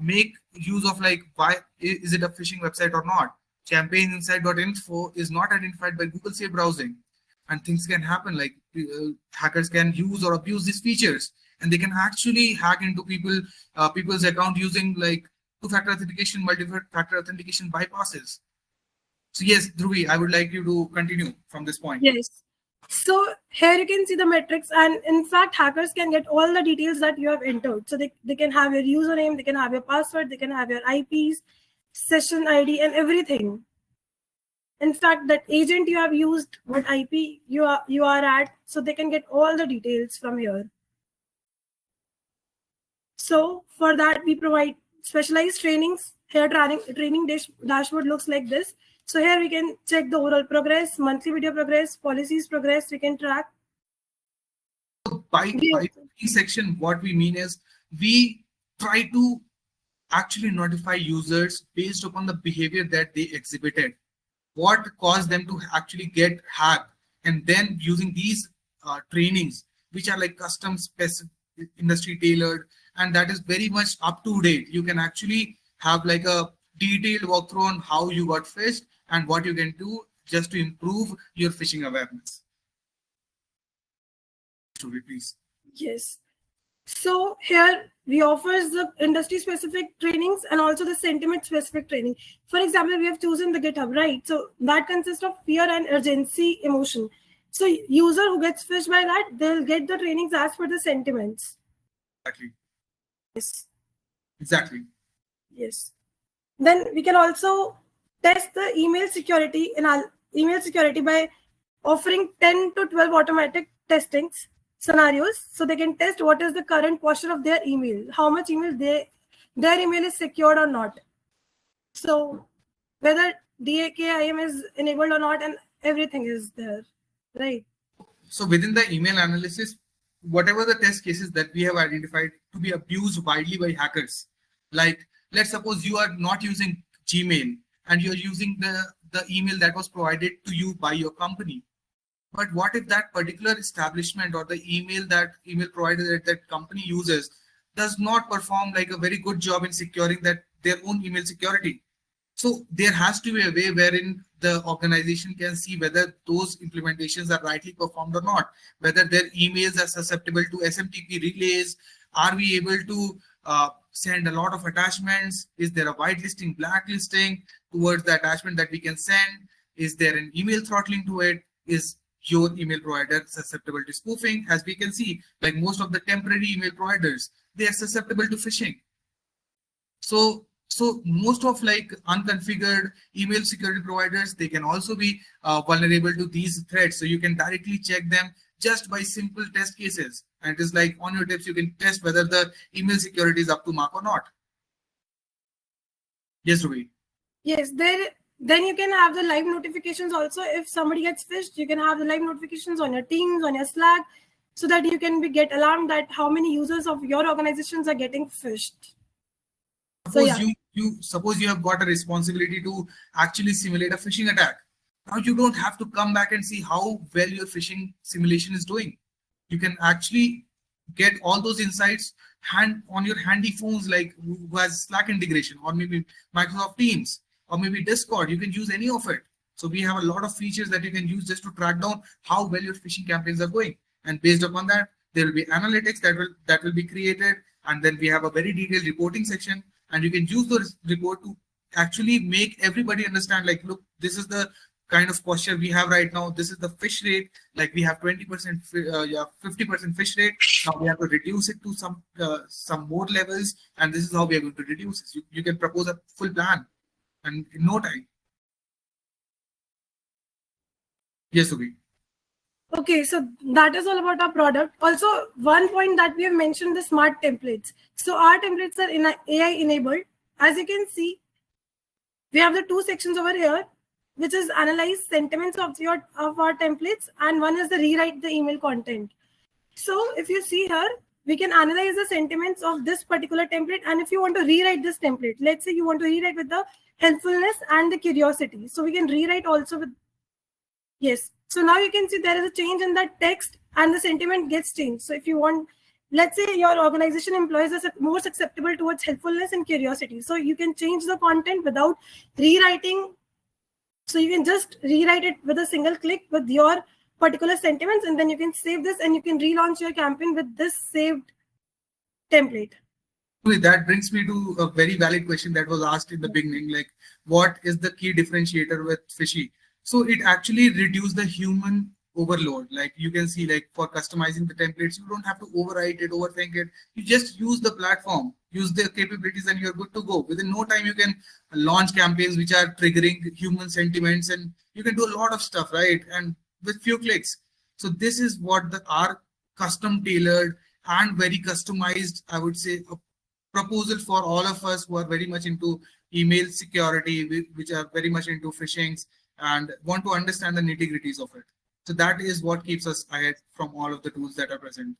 make use of like why is it a phishing website or not. Campaigninside.info is not identified by Google Safe browsing, and things can happen like hackers can use or abuse these features, and they can actually hack into people's account using like two-factor authentication, multi-factor authentication bypasses. So yes, Dhruvi, I would like you to continue from this point. Yes. So here you can see the metrics, and in fact, hackers can get all the details that you have entered. So they can have your username, they can have your password, they can have your IPs, session ID, and everything. In fact, that agent you have used, what IP you are at, so they can get all the details from here. So for that, we provide specialized trainings. Here training dashboard looks like this. So here we can check the overall progress, monthly video progress, policies progress, we can track. So by section, what we mean is we try to actually notify users based upon the behavior that they exhibited, what caused them to actually get hacked, and then using these trainings, which are like custom specific, industry tailored, and that is very much up to date. You can actually have like a detailed walkthrough on how you got phished and what you can do just to improve your phishing awareness. Please. Yes. So here we offers the industry specific trainings and also the sentiment specific training. For example, we have chosen the GitHub, right? So that consists of fear and urgency emotion. So user who gets phished by that, they'll get the trainings as per the sentiments. Exactly. Yes. Exactly. Yes. Then we can also test the email security in our email security by offering 10 to 12 automatic testings scenarios, so they can test what is the current posture of their email, how much email their email is secured or not. So whether DAKIM is enabled or not, and everything is there, right? So within the email analysis, whatever the test cases that we have identified to be abused widely by hackers, like let's suppose you are not using Gmail and you're using the email that was provided to you by your company. But what if that particular establishment or the email provider that company uses does not perform like a very good job in securing that their own email security? So there has to be a way wherein the organization can see whether those implementations are rightly performed or not, whether their emails are susceptible to SMTP relays. Are we able to send a lot of attachments? Is there a whitelisting, blacklisting towards the attachment that we can send? Is there an email throttling to it? Is your email provider susceptible to spoofing? As we can see, like most of the temporary email providers, they are susceptible to phishing. So most of like unconfigured email security providers, they can also be vulnerable to these threats. So you can directly check them just by simple test cases. And it is like on your tips, you can test whether the email security is up to mark or not. Yes, Ruby. Yes, then you can have the live notifications also. If somebody gets phished, you can have the live notifications on your Teams, on your Slack, so that you can get alarmed that how many users of your organizations are getting phished. Suppose you have got a responsibility to actually simulate a phishing attack. Now you don't have to come back and see how well your phishing simulation is doing. You can actually get all those insights on your handy phones, like who has Slack integration, or maybe Microsoft Teams, or maybe Discord. You can use any of it. So we have a lot of features that you can use just to track down how well your phishing campaigns are going. And based upon that, there will be analytics that will be created, and then we have a very detailed reporting section. And you can use the report to actually make everybody understand, like, look, this is the kind of posture we have right now. This is the phish rate. Like we have 20%, 50% phish rate. Now we have to reduce it to some more levels. And this is how we are going to reduce it. You can propose a full plan and in no time. Yes, Ubi. Okay, so that is all about our product. Also, one point that we have mentioned, the smart templates. So our templates are AI enabled. As you can see, we have the two sections over here, which is analyze sentiments of our templates, and one is the rewrite the email content. So if you see here, we can analyze the sentiments of this particular template. And if you want to rewrite this template, let's say you want to rewrite with the helpfulness and the curiosity. So we can rewrite also with, yes. So now you can see there is a change in that text and the sentiment gets changed. So if you want, let's say your organization employees are more susceptible towards helpfulness and curiosity. So you can change the content without rewriting. So you can just rewrite it with a single click with your particular sentiments, and then you can save this and you can relaunch your campaign with this saved template. That brings me to a very valid question that was asked in the beginning, like what is the key differentiator with Phishing? So it actually reduced the human overload. Like you can see, like for customizing the templates, you don't have to overwrite it, overthink it. You just use the platform, use their capabilities, and you're good to go. Within no time, you can launch campaigns which are triggering human sentiments, and you can do a lot of stuff, right? And with few clicks. So this is what our custom tailored and very customized, I would say, a proposal for all of us who are very much into email security, which are very much into phishing and want to understand the nitty-gritties of it. So that is what keeps us ahead from all of the tools that are present.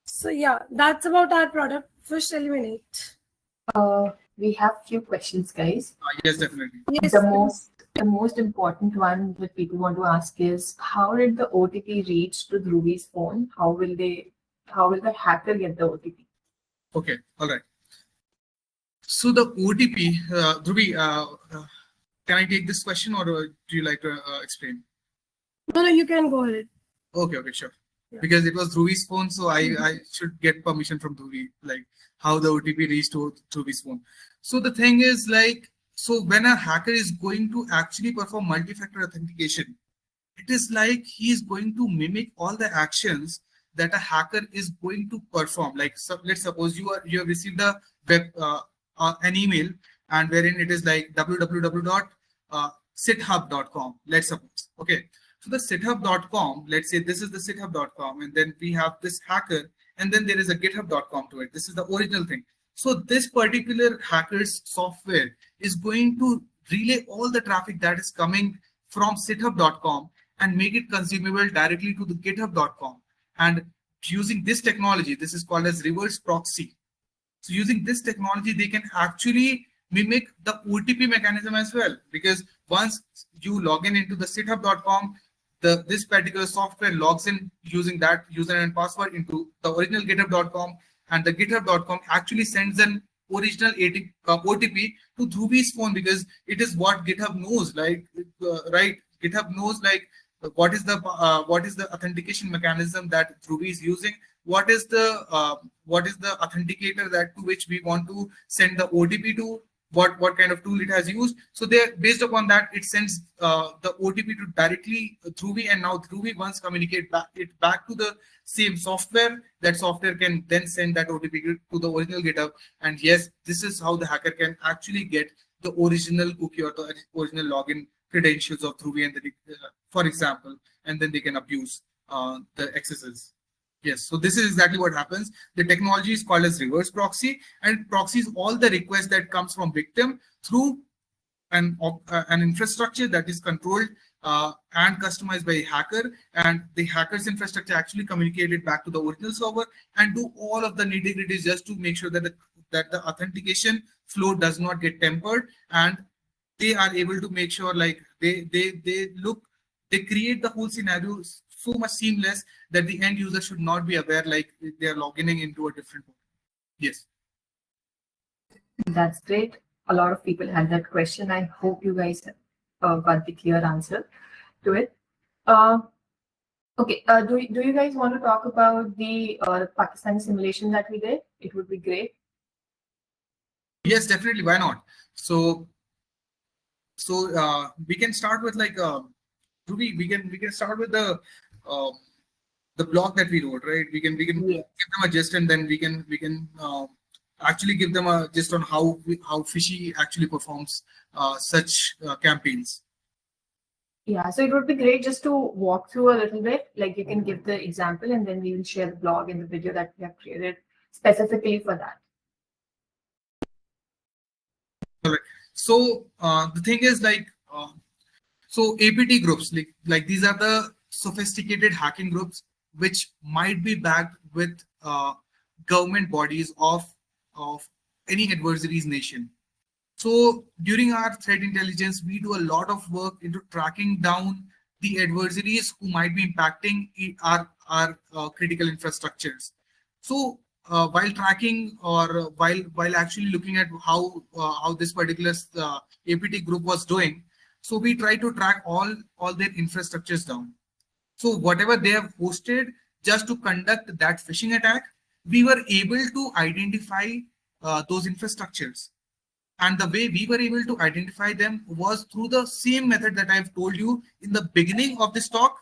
So yeah, that's about our product, Phish Eliminate. We have few questions, guys. Yes, definitely. Yes, The most important one that people want to ask is, how did the OTP reach to Dhruvi's phone? How will the hacker get the OTP? Okay, all right. So the OTP, Dhruvi, can I take this question, or do you like to explain? No, you can go ahead. Okay, sure. Yeah. Because it was Dhruvi's phone, so I should get permission from Dhruvi, like how the OTP reached to Dhruvi's phone. So the thing is, like, so when a hacker is going to actually perform multi-factor authentication, it is like he is going to mimic all the actions that a hacker is going to perform. Like, so let's suppose you have received a an email, and wherein it is like www.sithub.com. Let's suppose. Okay. So the sithub.com, let's say this is the sithub.com, and then we have this hacker, and then there is a github.com to it. This is the original thing. So this particular hacker's software is going to relay all the traffic that is coming from sithub.com and make it consumable directly to the github.com. And using this technology, this is called as reverse proxy. So using this technology, they can actually mimic the OTP mechanism as well, because once you log in into the sithub.com, this particular software logs in using that username and password into the original github.com, and the github.com actually sends an original OTP to Dhruvi's phone, because it is what GitHub knows, like right? GitHub knows like what is the authentication mechanism that Dhruvi is using, what is the authenticator that to which we want to send the OTP to, what kind of tool it has used. So they, based upon that, it sends the OTP to directly Dhruvi, and now Dhruvi once communicate back to the same software. That software can then send that OTP to the original GitHub, and yes, this is how the hacker can actually get the original cookie or the original login credentials of Dhruvi, and for example, and then they can abuse the accesses. Yes, so this is exactly what happens. The technology is called as reverse proxy, and proxy is all the requests that comes from victim through an infrastructure that is controlled and customized by a hacker, and the hacker's infrastructure actually communicated back to the original server and do all of the nitty-gritties just to make sure that the authentication flow does not get tempered, and they are able to make sure like they create the whole scenario so much seamless that the end user should not be aware like they are logging into a different one. Yes. That's great. A lot of people had that question. I hope you guys got the clear answer to it. Okay, do you guys want to talk about the Pakistan simulation that we did? It would be great. Yes, definitely. Why not? So we can start with like we can start with the blog that we wrote, right? We can Yes. give them a gist, and then we can actually give them a gist on how Phishing actually performs such campaigns. Yeah, so it would be great just to walk through a little bit. Like you can give the example, and then we will share the blog and the video that we have created specifically for that. All right. So the thing is like so APT groups, like these are the sophisticated hacking groups which might be backed with government bodies of any adversary's nation. So during our threat intelligence, we do a lot of work into tracking down the adversaries who might be impacting our critical infrastructures. So while tracking or while actually looking at how this particular APT group was doing, so we try to track all their infrastructures down. So whatever they have hosted just to conduct that phishing attack, we were able to identify those infrastructures. And the way we were able to identify them was through the same method that I've told you in the beginning of this talk.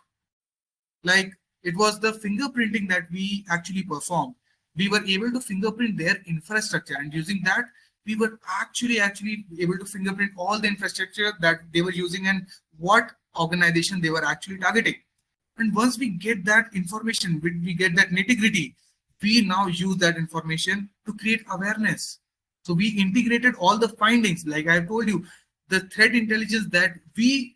Like it was the fingerprinting that we actually performed. We were able to fingerprint their infrastructure, and using that, we were actually able to fingerprint all the infrastructure that they were using and what organization they were actually targeting. And once we get that information, we get that nitty-gritty, we now use that information to create awareness. So we integrated all the findings, like I told you, the threat intelligence that we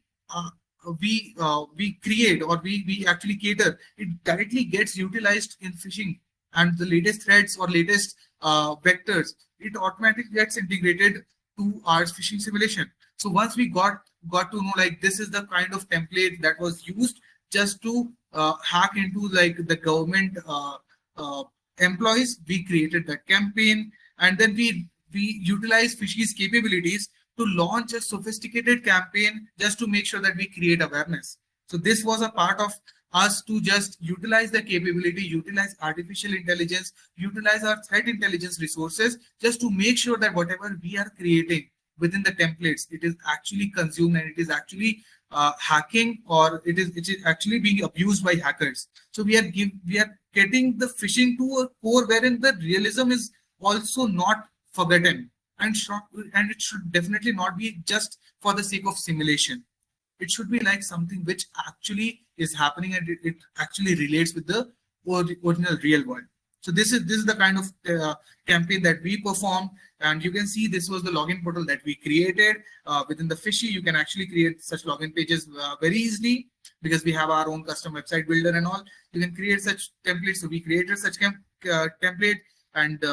create or we actually cater, it directly gets utilized in phishing, and the latest threats or latest vectors, it automatically gets integrated to our phishing simulation. So once we got to know like this is the kind of template that was used just to hack into like the government employees, we created that campaign, and then we utilize Phish's capabilities to launch a sophisticated campaign just to make sure that we create awareness. So this was a part of us to just utilize the capability, utilize artificial intelligence, utilize our threat intelligence resources just to make sure that whatever we are creating within the templates, it is actually consumed and it is actually hacking, or it is actually being abused by hackers. So we are getting the phishing to a core wherein the realism is also not forgotten, and it should definitely not be just for the sake of simulation. It should be like something which actually is happening and it actually relates with the original real world. So this is the kind of campaign that we performed, and you can see this was the login portal that we created within the Phishing. You can actually create such login pages very easily because we have our own custom website builder and all. You can create such templates. So we created such template, and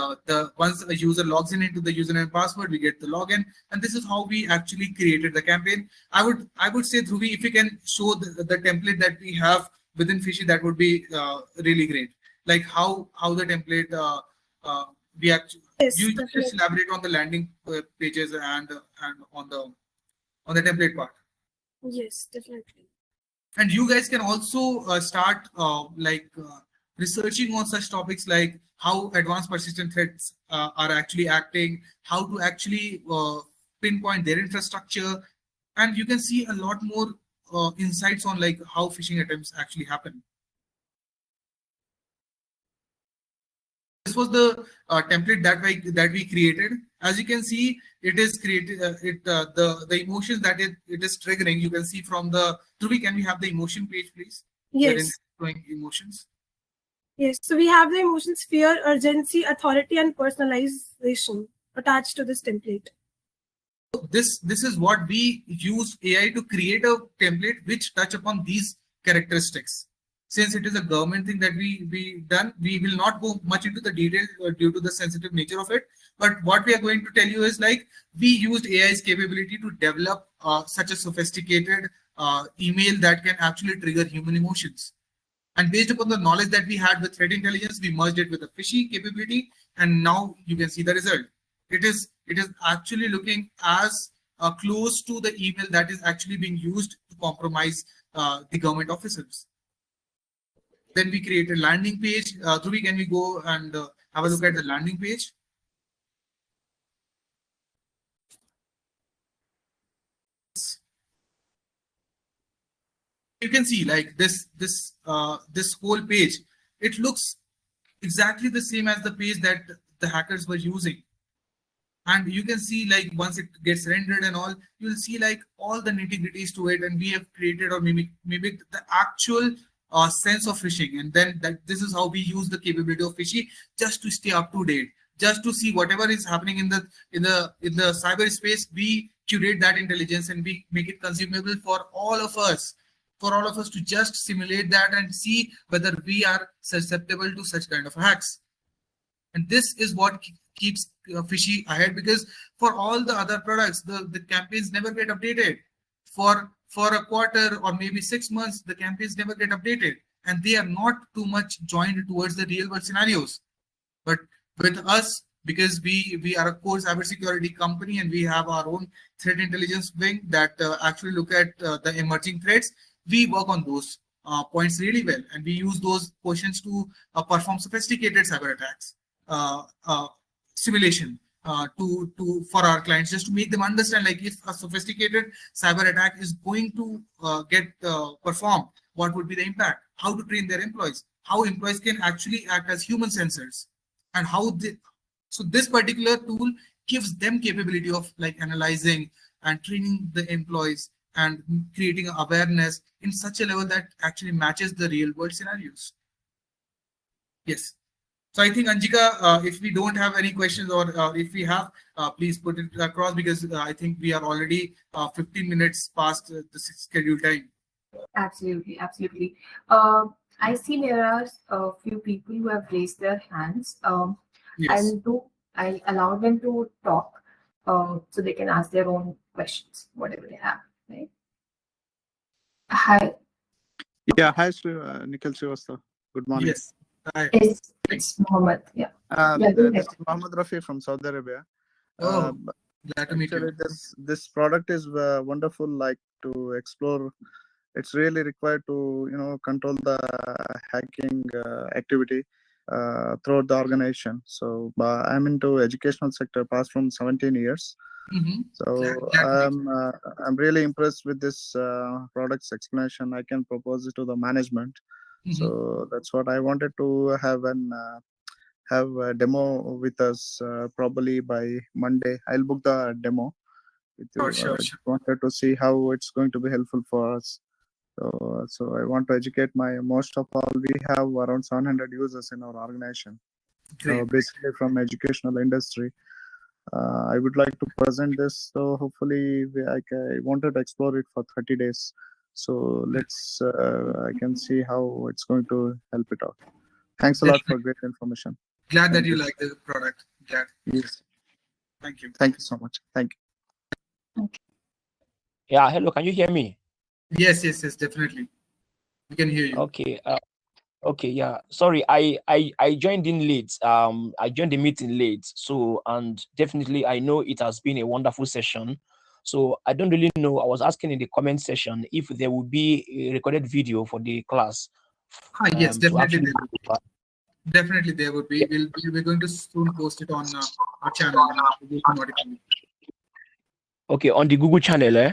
once a user logs in into the username and password, we get the login, and this is how we actually created the campaign. I would say, Dhruvi, if you can show the template that we have within Phishing, that would be really great. Like how the template we actually you just elaborate on the landing pages and on the template part. Yes, definitely. And you guys can also start researching on such topics like how advanced persistent threats are actually acting, how to actually pinpoint their infrastructure, and you can see a lot more insights on like how phishing attempts actually happen. This was the template that we created. As you can see, it is created. The emotions that it is triggering. You can see from the Dhruvi. Can we have the emotion page, please? Wherein Yes. it's showing emotions. Yes. So we have the emotions fear, urgency, authority, and personalization attached to this template. This is what we use AI to create a template which touch upon these characteristics. Since it is a government thing that we done, we will not go much into the detail due to the sensitive nature of it. But what we are going to tell you is like we used AI's capability to develop such a sophisticated email that can actually trigger human emotions. And based upon the knowledge that we had with threat intelligence, we merged it with the Phishing capability, and now you can see the result. It is actually looking as close to the email that is actually being used to compromise the government officers. Then we create a landing page. Dhruvi, can we go and have a look at the landing page? You can see like this whole page. It looks exactly the same as the page that the hackers were using. And you can see like once it gets rendered and all, you'll see like all the nitty-gritties to it, and we have created or mimic the actual sense of phishing. And then this is how we use the capability of phishing just to stay up to date, just to see whatever is happening in the cyberspace. We curate that intelligence and we make it consumable for all of us, to just simulate that and see whether we are susceptible to such kind of hacks. And this is what keeps Phishing ahead, because for all the other products, the campaigns never get updated. For a quarter or maybe 6 months, the campaigns never get updated, and they are not too much joined towards the real world scenarios. But with us, because we are a core cybersecurity company and we have our own threat intelligence wing that actually look at the emerging threats, we work on those points really well, and we use those questions to perform sophisticated cyber attacks. Simulation to for our clients, just to make them understand like if a sophisticated cyber attack is going to get performed, what would be the impact, how to train their employees, how employees can actually act as human sensors, and how they, so this particular tool gives them capability of like analyzing and training the employees and creating awareness in such a level that actually matches the real world scenarios. Yes. So I think Anjika, if we don't have any questions, or if we have, please put it across, because I think we are already 15 minutes past the scheduled time. Absolutely, absolutely. I see there are a few people who have raised their hands. Yes. I'll allow them to talk, so they can ask their own questions, whatever they have. Right. Hi. Yeah, hi, Nikhil Srivastava. Good morning. Yes. Hi. It's Mohammed. Yeah. Yeah, go This ahead. is Mohammed Rafi from Saudi Arabia. Oh, glad to meet Actually, you. this product is wonderful. Like to explore, it's really required to control the hacking activity throughout the organization. So I'm into educational sector, past from 17 years. Mm-hmm. So Glad to meet you. I'm really impressed with this product's explanation. I can propose it to the management. Mm-hmm. So that's what I wanted to have a demo with us probably by Monday. I'll book the demo with you. Sure. Just wanted to see how it's going to be helpful for us. So I want to educate most of all, we have around 700 users in our organization. Great. So basically from educational industry. I would like to present this. So hopefully I wanted to explore it for 30 days. So let's, I can see how it's going to help it out. Thanks a lot for great information. Glad that Thank you you. like the product. Glad. Yes. Thank you. Thank you so much. Thank you. Yeah, hello, can you hear me? Yes, definitely. We can hear you. Okay. Okay, yeah. Sorry, I joined in late. I joined the meeting late. So, and definitely I know it has been a wonderful session. So I don't really know. I was asking in the comment section if there will be a recorded video for the class. Yes, To definitely actually there would be. Definitely there would be. We're going to soon post it on our channel and we'll notify you. Okay, on the Google channel, eh?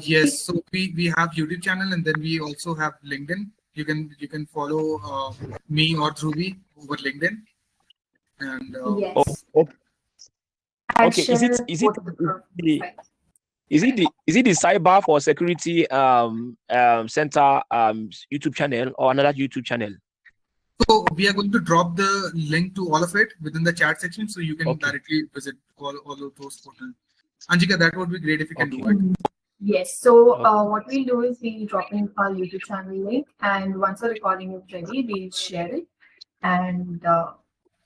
Yes, so we have YouTube channel and then we also have LinkedIn. You can follow me or Dhruvi over LinkedIn. And Yes. Oh, I'll okay. share both of the profiles. Is it the cyber for security center YouTube channel or another YouTube channel? so we are going to drop the link to all of it within the chat section, so you can Okay. directly visit all of those portals. Anjika, that would be great if you can Okay. do it. Yes. So Okay. what we'll do is we'll drop in our YouTube channel link, and once the recording is ready, we'll share it, and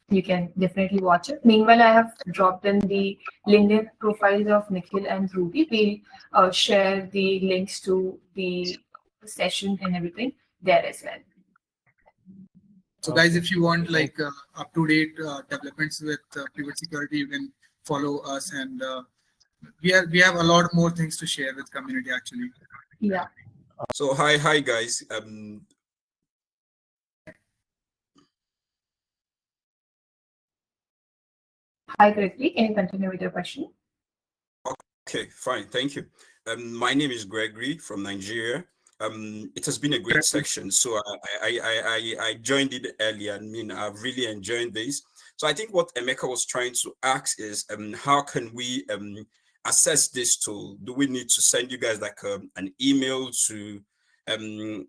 you can definitely watch it. Meanwhile, I have dropped in the LinkedIn profiles of Nikhil and Ruby. We'll share the links to the session and everything there as well. So guys, Okay. if you want like up-to-date developments with P.I.V.O.T security, you can follow us, and we have a lot more things to share with community actually. Yeah. So hi guys. Hi, Gregory. Can you continue with your question? Okay, fine, thank you. My name is Gregory from Nigeria. It has been a great section, so I joined it earlier. I mean, I've really enjoyed this. So I think what Emeka was trying to ask is, how can we assess this tool? Do we need to send you guys like an email to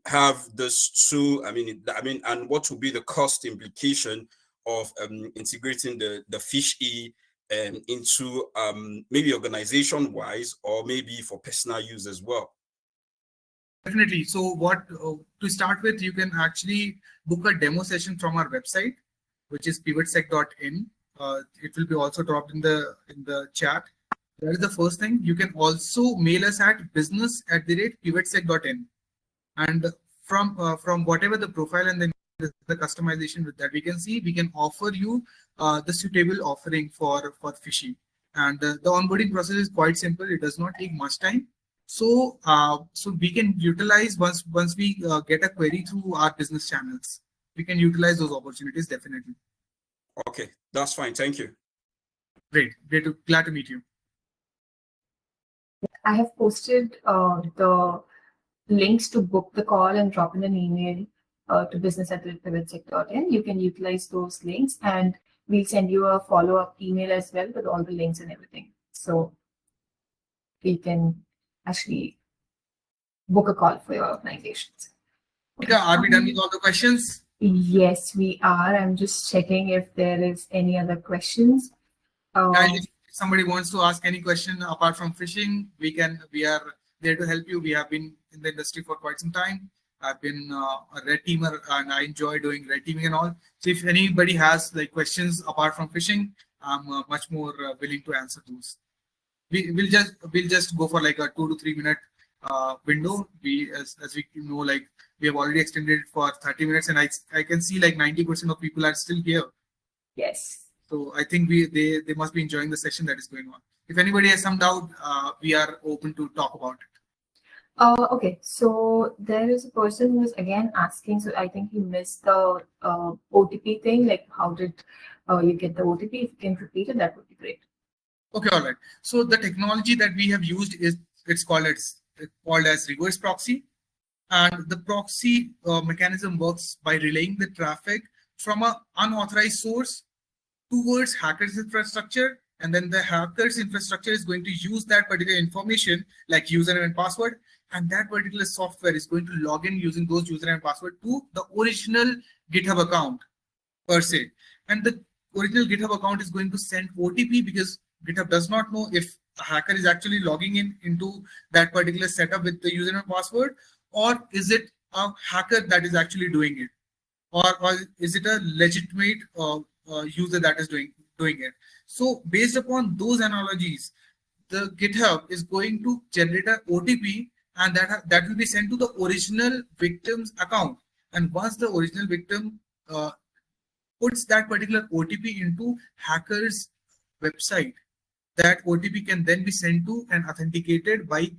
have this tool? I mean, and what will be the cost implication of integrating the Phishing into maybe organization wise or maybe for personal use as well? Definitely. So what to start with, you can actually book a demo session from our website, which is pivotsec.in. It will be also dropped in the chat. That is the first thing. You can also mail us at business@pivotsec.in, and from whatever the profile and then the customization with that we can see, we can offer you the suitable offering for Phishing. And the onboarding process is quite simple. It does not take much time. So so we can utilize once we get a query through our business channels, we can utilize those opportunities definitely. Okay, that's fine. Thank you. Great. Glad to meet you. I have posted the links to book the call and drop in an email to business@pivotsec.in. You can utilize those links, and we'll send you a follow-up email as well with all the links and everything. So you can actually book a call for your organizations. Okay, are we done with all the questions? Yes, we are. I'm just checking if there is any other questions. Guys, if somebody wants to ask any question apart from phishing, we are there to help you. We have been in the industry for quite some time. I've been a red teamer and I enjoy doing red teaming and all. So if anybody has like questions apart from phishing, I'm much more willing to answer those. We'll just go for like a 2 to 3 minute window. As we know, like we have already extended it for 30 minutes, and I can see like 90% of people are still here. Yes. So I think they must be enjoying the session that is going on. If anybody has some doubt, we are open to talk about it. Okay, so there is a person who is again asking. So I think he missed the OTP thing. Like, how did you get the OTP? If you can repeat it, that would be great. Okay, all right. So the technology that we have used is it's called as reverse proxy, and the proxy mechanism works by relaying the traffic from an unauthorized source towards hackers' infrastructure, and then the hackers' infrastructure is going to use that particular information like username and password, and that particular software is going to log in using those username and password to the original GitHub account per se. And the original GitHub account is going to send OTP because GitHub does not know if a hacker is actually logging into that particular setup with the username and password, or is it a hacker that is actually doing it, or is it a legitimate user that is doing it. So based upon those analogies, the GitHub is going to generate an OTP, and that will be sent to the original victim's account. And once the original victim puts that particular OTP into hacker's website, that OTP can then be sent to and authenticated by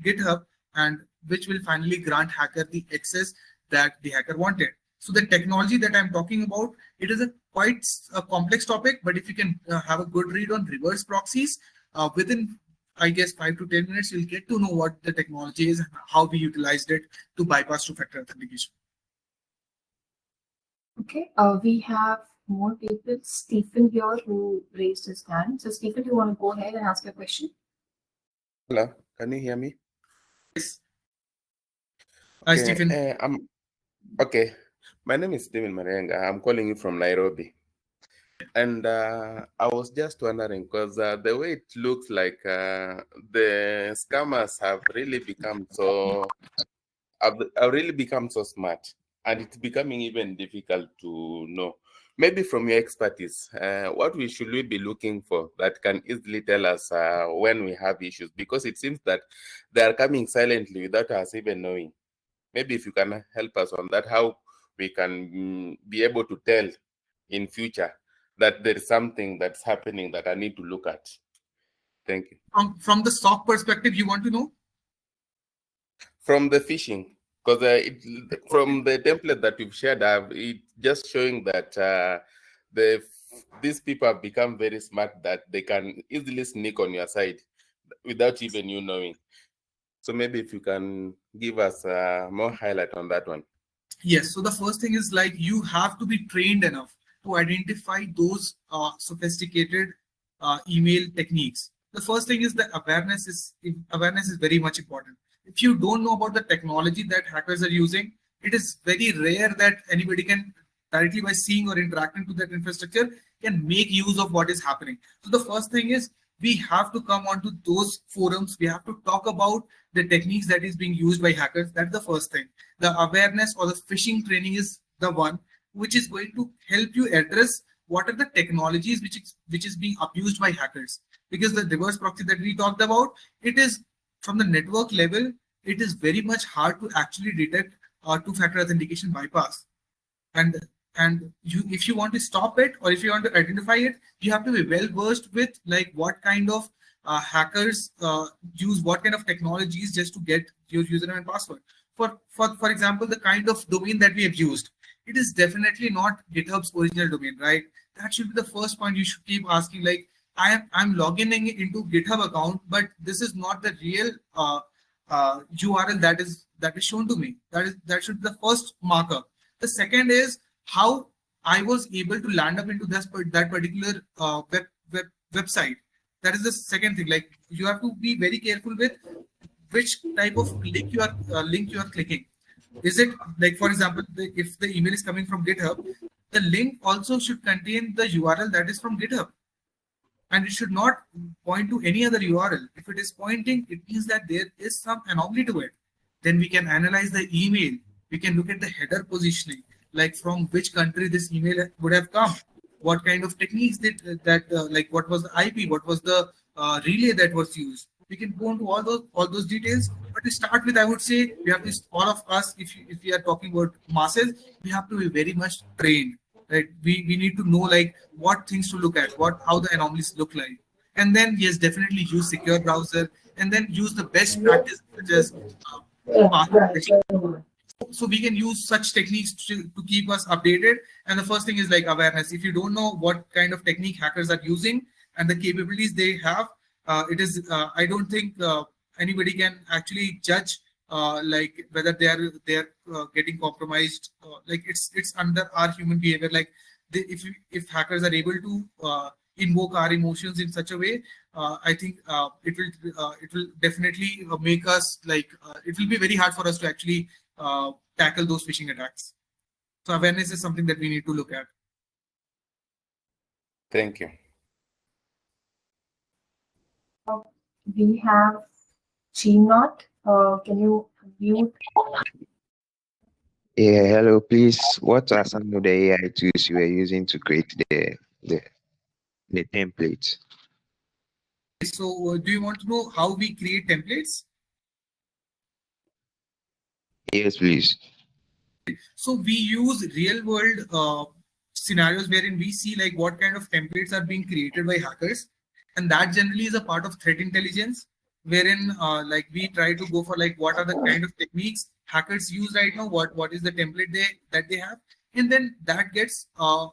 GitHub, and which will finally grant hacker the access that the hacker wanted. So the technology that I'm talking about, it is a quite a complex topic, but if you can have a good read on reverse proxies, within, I guess, 5 to 10 minutes, you'll get to know what the technology is and how we utilized it to bypass two-factor authentication. Okay, we have more people. Stephen here who raised his hand. So Stephen, you want to go ahead and ask your question? Hello, can you hear me? Yes. Hi, Okay, Stephen. okay. My name is Stephen Marenga. I'm calling you from Nairobi. And I was just wondering, because the way it looks like the scammers have really become so smart, and it's becoming even difficult to know. Maybe from your expertise, what should we be looking for that can easily tell us when we have issues? Because it seems that they are coming silently without us even knowing. Maybe if you can help us on that, how we can be able to tell in future that there is something that's happening that I need to look at. Thank you. From the SOC perspective, you want to know? From the phishing, because from the template that you've shared, it's just showing that these people have become very smart, that they can easily sneak on your side without even you knowing. So maybe if you can give us more highlight on that one. Yes. So the first thing is like you have to be trained enough to identify those sophisticated email techniques. The first thing is the awareness is very much important. If you don't know about the technology that hackers are using, it is very rare that anybody can directly by seeing or interacting to that infrastructure can make use of what is happening. So the first thing is we have to come onto those forums. We have to talk about the techniques that is being used by hackers. That's the first thing. The awareness or the phishing training is the one which is going to help you address what are the technologies which is being abused by hackers. Because the reverse proxy that we talked about, it is from the network level, it is very much hard to actually detect two-factor authentication bypass. And you, if you want to stop it or if you want to identify it, you have to be well versed with like what kind of hackers use what kind of technologies just to get your username and password. For example, the kind of domain that we have used, it is definitely not GitHub's original domain, right? That should be the first point you should keep asking. Like I'm logging into GitHub account, but this is not the real URL that is shown to me. That should be the first marker. The second is how I was able to land up into that particular website. That is the second thing. Like you have to be very careful with which type of link you are clicking. Is it like, for example, if the email is coming from GitHub, the link also should contain the URL that is from GitHub, and it should not point to any other URL. If it is pointing, it means that there is some anomaly to it. Then we can analyze the email. We can look at the header positioning, like from which country this email would have come, what kind of techniques like what was the IP, what was the relay that was used. We can go into all those details. But to start with, I would say we have this, all of us, if we are talking about masses, we have to be very much trained. Right? We need to know like what things to look at, how the anomalies look like. And then yes, definitely use secure browser, and then use the best practice such as password protection. So we can use such techniques to keep us updated. And the first thing is like awareness. If you don't know what kind of technique hackers are using and the capabilities they have, I don't think anybody can actually judge like whether they are getting compromised. Like it's under our human behavior. Like if hackers are able to invoke our emotions in such a way, I think it will definitely make us like it will be very hard for us to actually tackle those phishing attacks. So awareness is something that we need to look at. Thank you. We have G-Not. Can you mute? Yeah, hello, please. What are some of the AI tools you are using to create the templates? So do you want to know how we create templates? Yes, please. So we use real world scenarios wherein we see like what kind of templates are being created by hackers. And that generally is a part of threat intelligence, wherein like we try to go for like what are the kind of techniques hackers use right now, what is the template they have, and then that gets uh,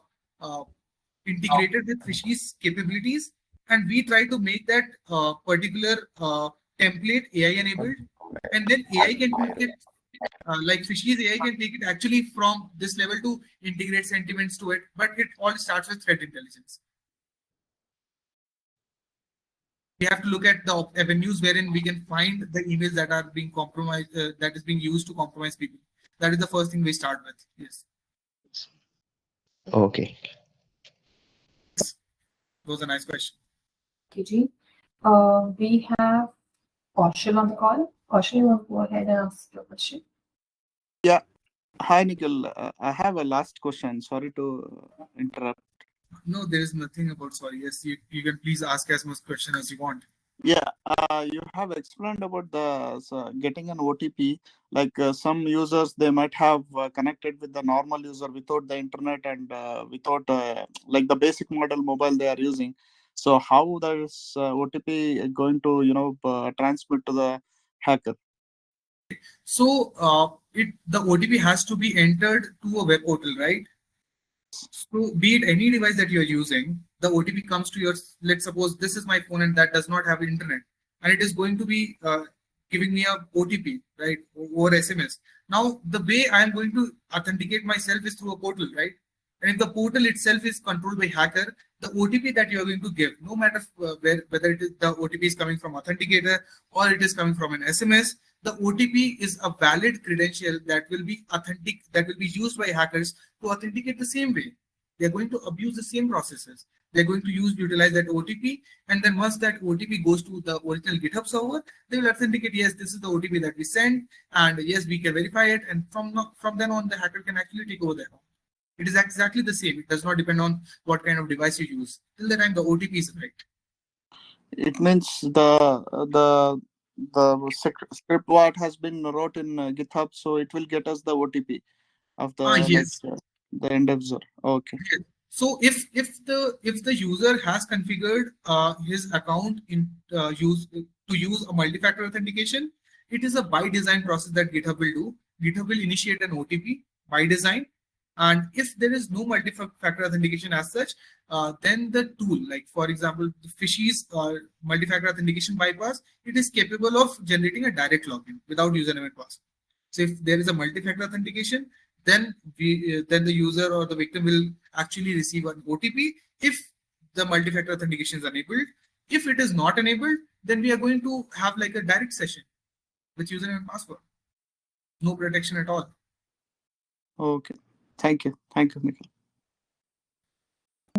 integrated with Phish's capabilities, and we try to make that particular template AI enabled, and then AI can take it like Phish's AI can take it actually from this level to integrate sentiments to it, but it all starts with threat intelligence. We have to look at the avenues wherein we can find the emails that are being compromised, that is being used to compromise people. That is the first thing we start with. Yes. Okay. It was a nice question. KG. We have Kaushal on the call. Kaushal, you want to go ahead and ask your question? Yeah. Hi, Nikhil. I have a last question. Sorry to interrupt. No, there is nothing about sorry. Yes, you can please ask as much question as you want. Yeah, you have explained about the getting an OTP. Like some users, they might have connected with the normal user without the internet and without like the basic model mobile they are using. So how this OTP going to transmit to the hacker? So the OTP has to be entered to a web portal, right? So be it any device that you're using, the OTP comes to your, let's suppose this is my phone and that does not have internet, and it is going to be giving me a OTP, right, over SMS. Now, the way I'm going to authenticate myself is through a portal, right? And if the portal itself is controlled by hacker, the OTP that you're going to give, no matter whether it is the OTP is coming from authenticator or it is coming from an SMS, the OTP is a valid credential that will be authentic, that will be used by hackers to authenticate the same way. They're going to abuse the same processes. They're going to utilize that OTP, and then once that OTP goes to the original GitHub server, they will authenticate, yes, this is the OTP that we sent, and yes, we can verify it, and from then on, the hacker can actually take over that. It is exactly the same. It does not depend on what kind of device you use. Till the time the OTP is right. It means the script what has been wrote in GitHub, so it will get us the OTP of the Yes. the end user. Okay. Yes. So if the user has configured his account in use a multi-factor authentication, it is a by design process that GitHub will do. GitHub will initiate an OTP by design, and if there is no multi-factor authentication as such, then the tool, like for example, the Phish's multi-factor authentication bypass, it is capable of generating a direct login without username and password. So if there is a multi-factor authentication, then then the user or the victim will actually receive an OTP if the multi-factor authentication is enabled. If it is not enabled, then we are going to have like a direct session with username and password. No protection at all. Okay. Thank you, Nikhil.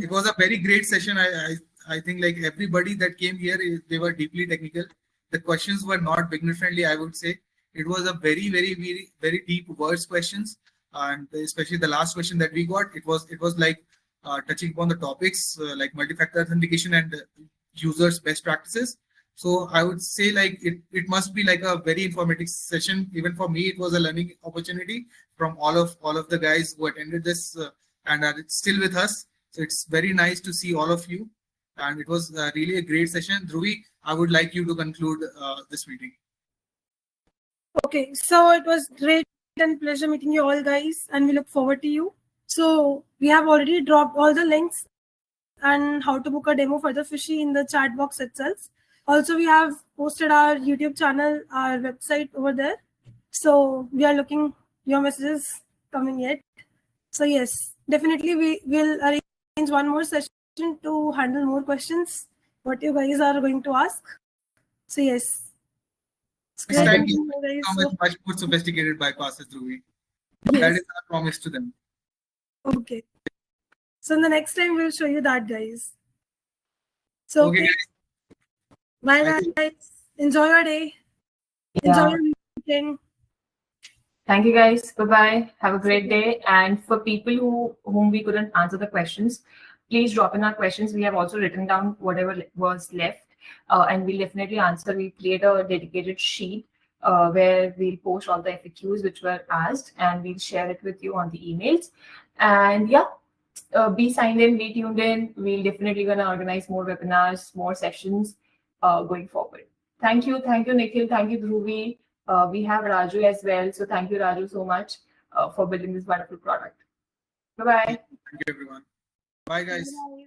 It was a very great session. I think like everybody that came here, they were deeply technical. The questions were not beginner friendly, I would say. It was a very deep words questions, and especially the last question that we got, it was like touching upon the topics like multi-factor authentication and users best practices. So I would say like it must be like a very informative session. Even for me, it was a learning opportunity from all of the guys who attended this and are still with us. So it's very nice to see all of you, and it was really a great session. Dhruvi, I would like you to conclude this meeting. Okay, so it was great and pleasure meeting you all, guys, and we look forward to you. So we have already dropped all the links and how to book a demo for the Phishie in the chat box itself. Also, we have posted our YouTube channel, our website over there. So we are looking your messages coming yet. So yes, definitely we will arrange one more session to handle more questions what you guys are going to ask. So yes. Next time we come with much more sophisticated bypasses, Dhruvi. Yes. That is our promise to them. Okay. So in the next time we'll show you that, guys. So okay. Bye guys. Enjoy your day. Yeah. Enjoy your weekend. Thank you guys. Bye-bye. Have a great day. And for people whom we couldn't answer the questions, please drop in our questions. We have also written down whatever was left, and we'll definitely answer. We create a dedicated sheet where we'll post all the FAQs which were asked, and we'll share it with you on the emails. And yeah, be signed in, be tuned in. We'll definitely gonna organize more webinars, more sessions going forward. Thank you, Nikhil, thank you, Dhruvi. We have Raju as well, so thank you, Raju, so much for building this wonderful product. Bye bye. Thank you, everyone. Bye, guys. Bye.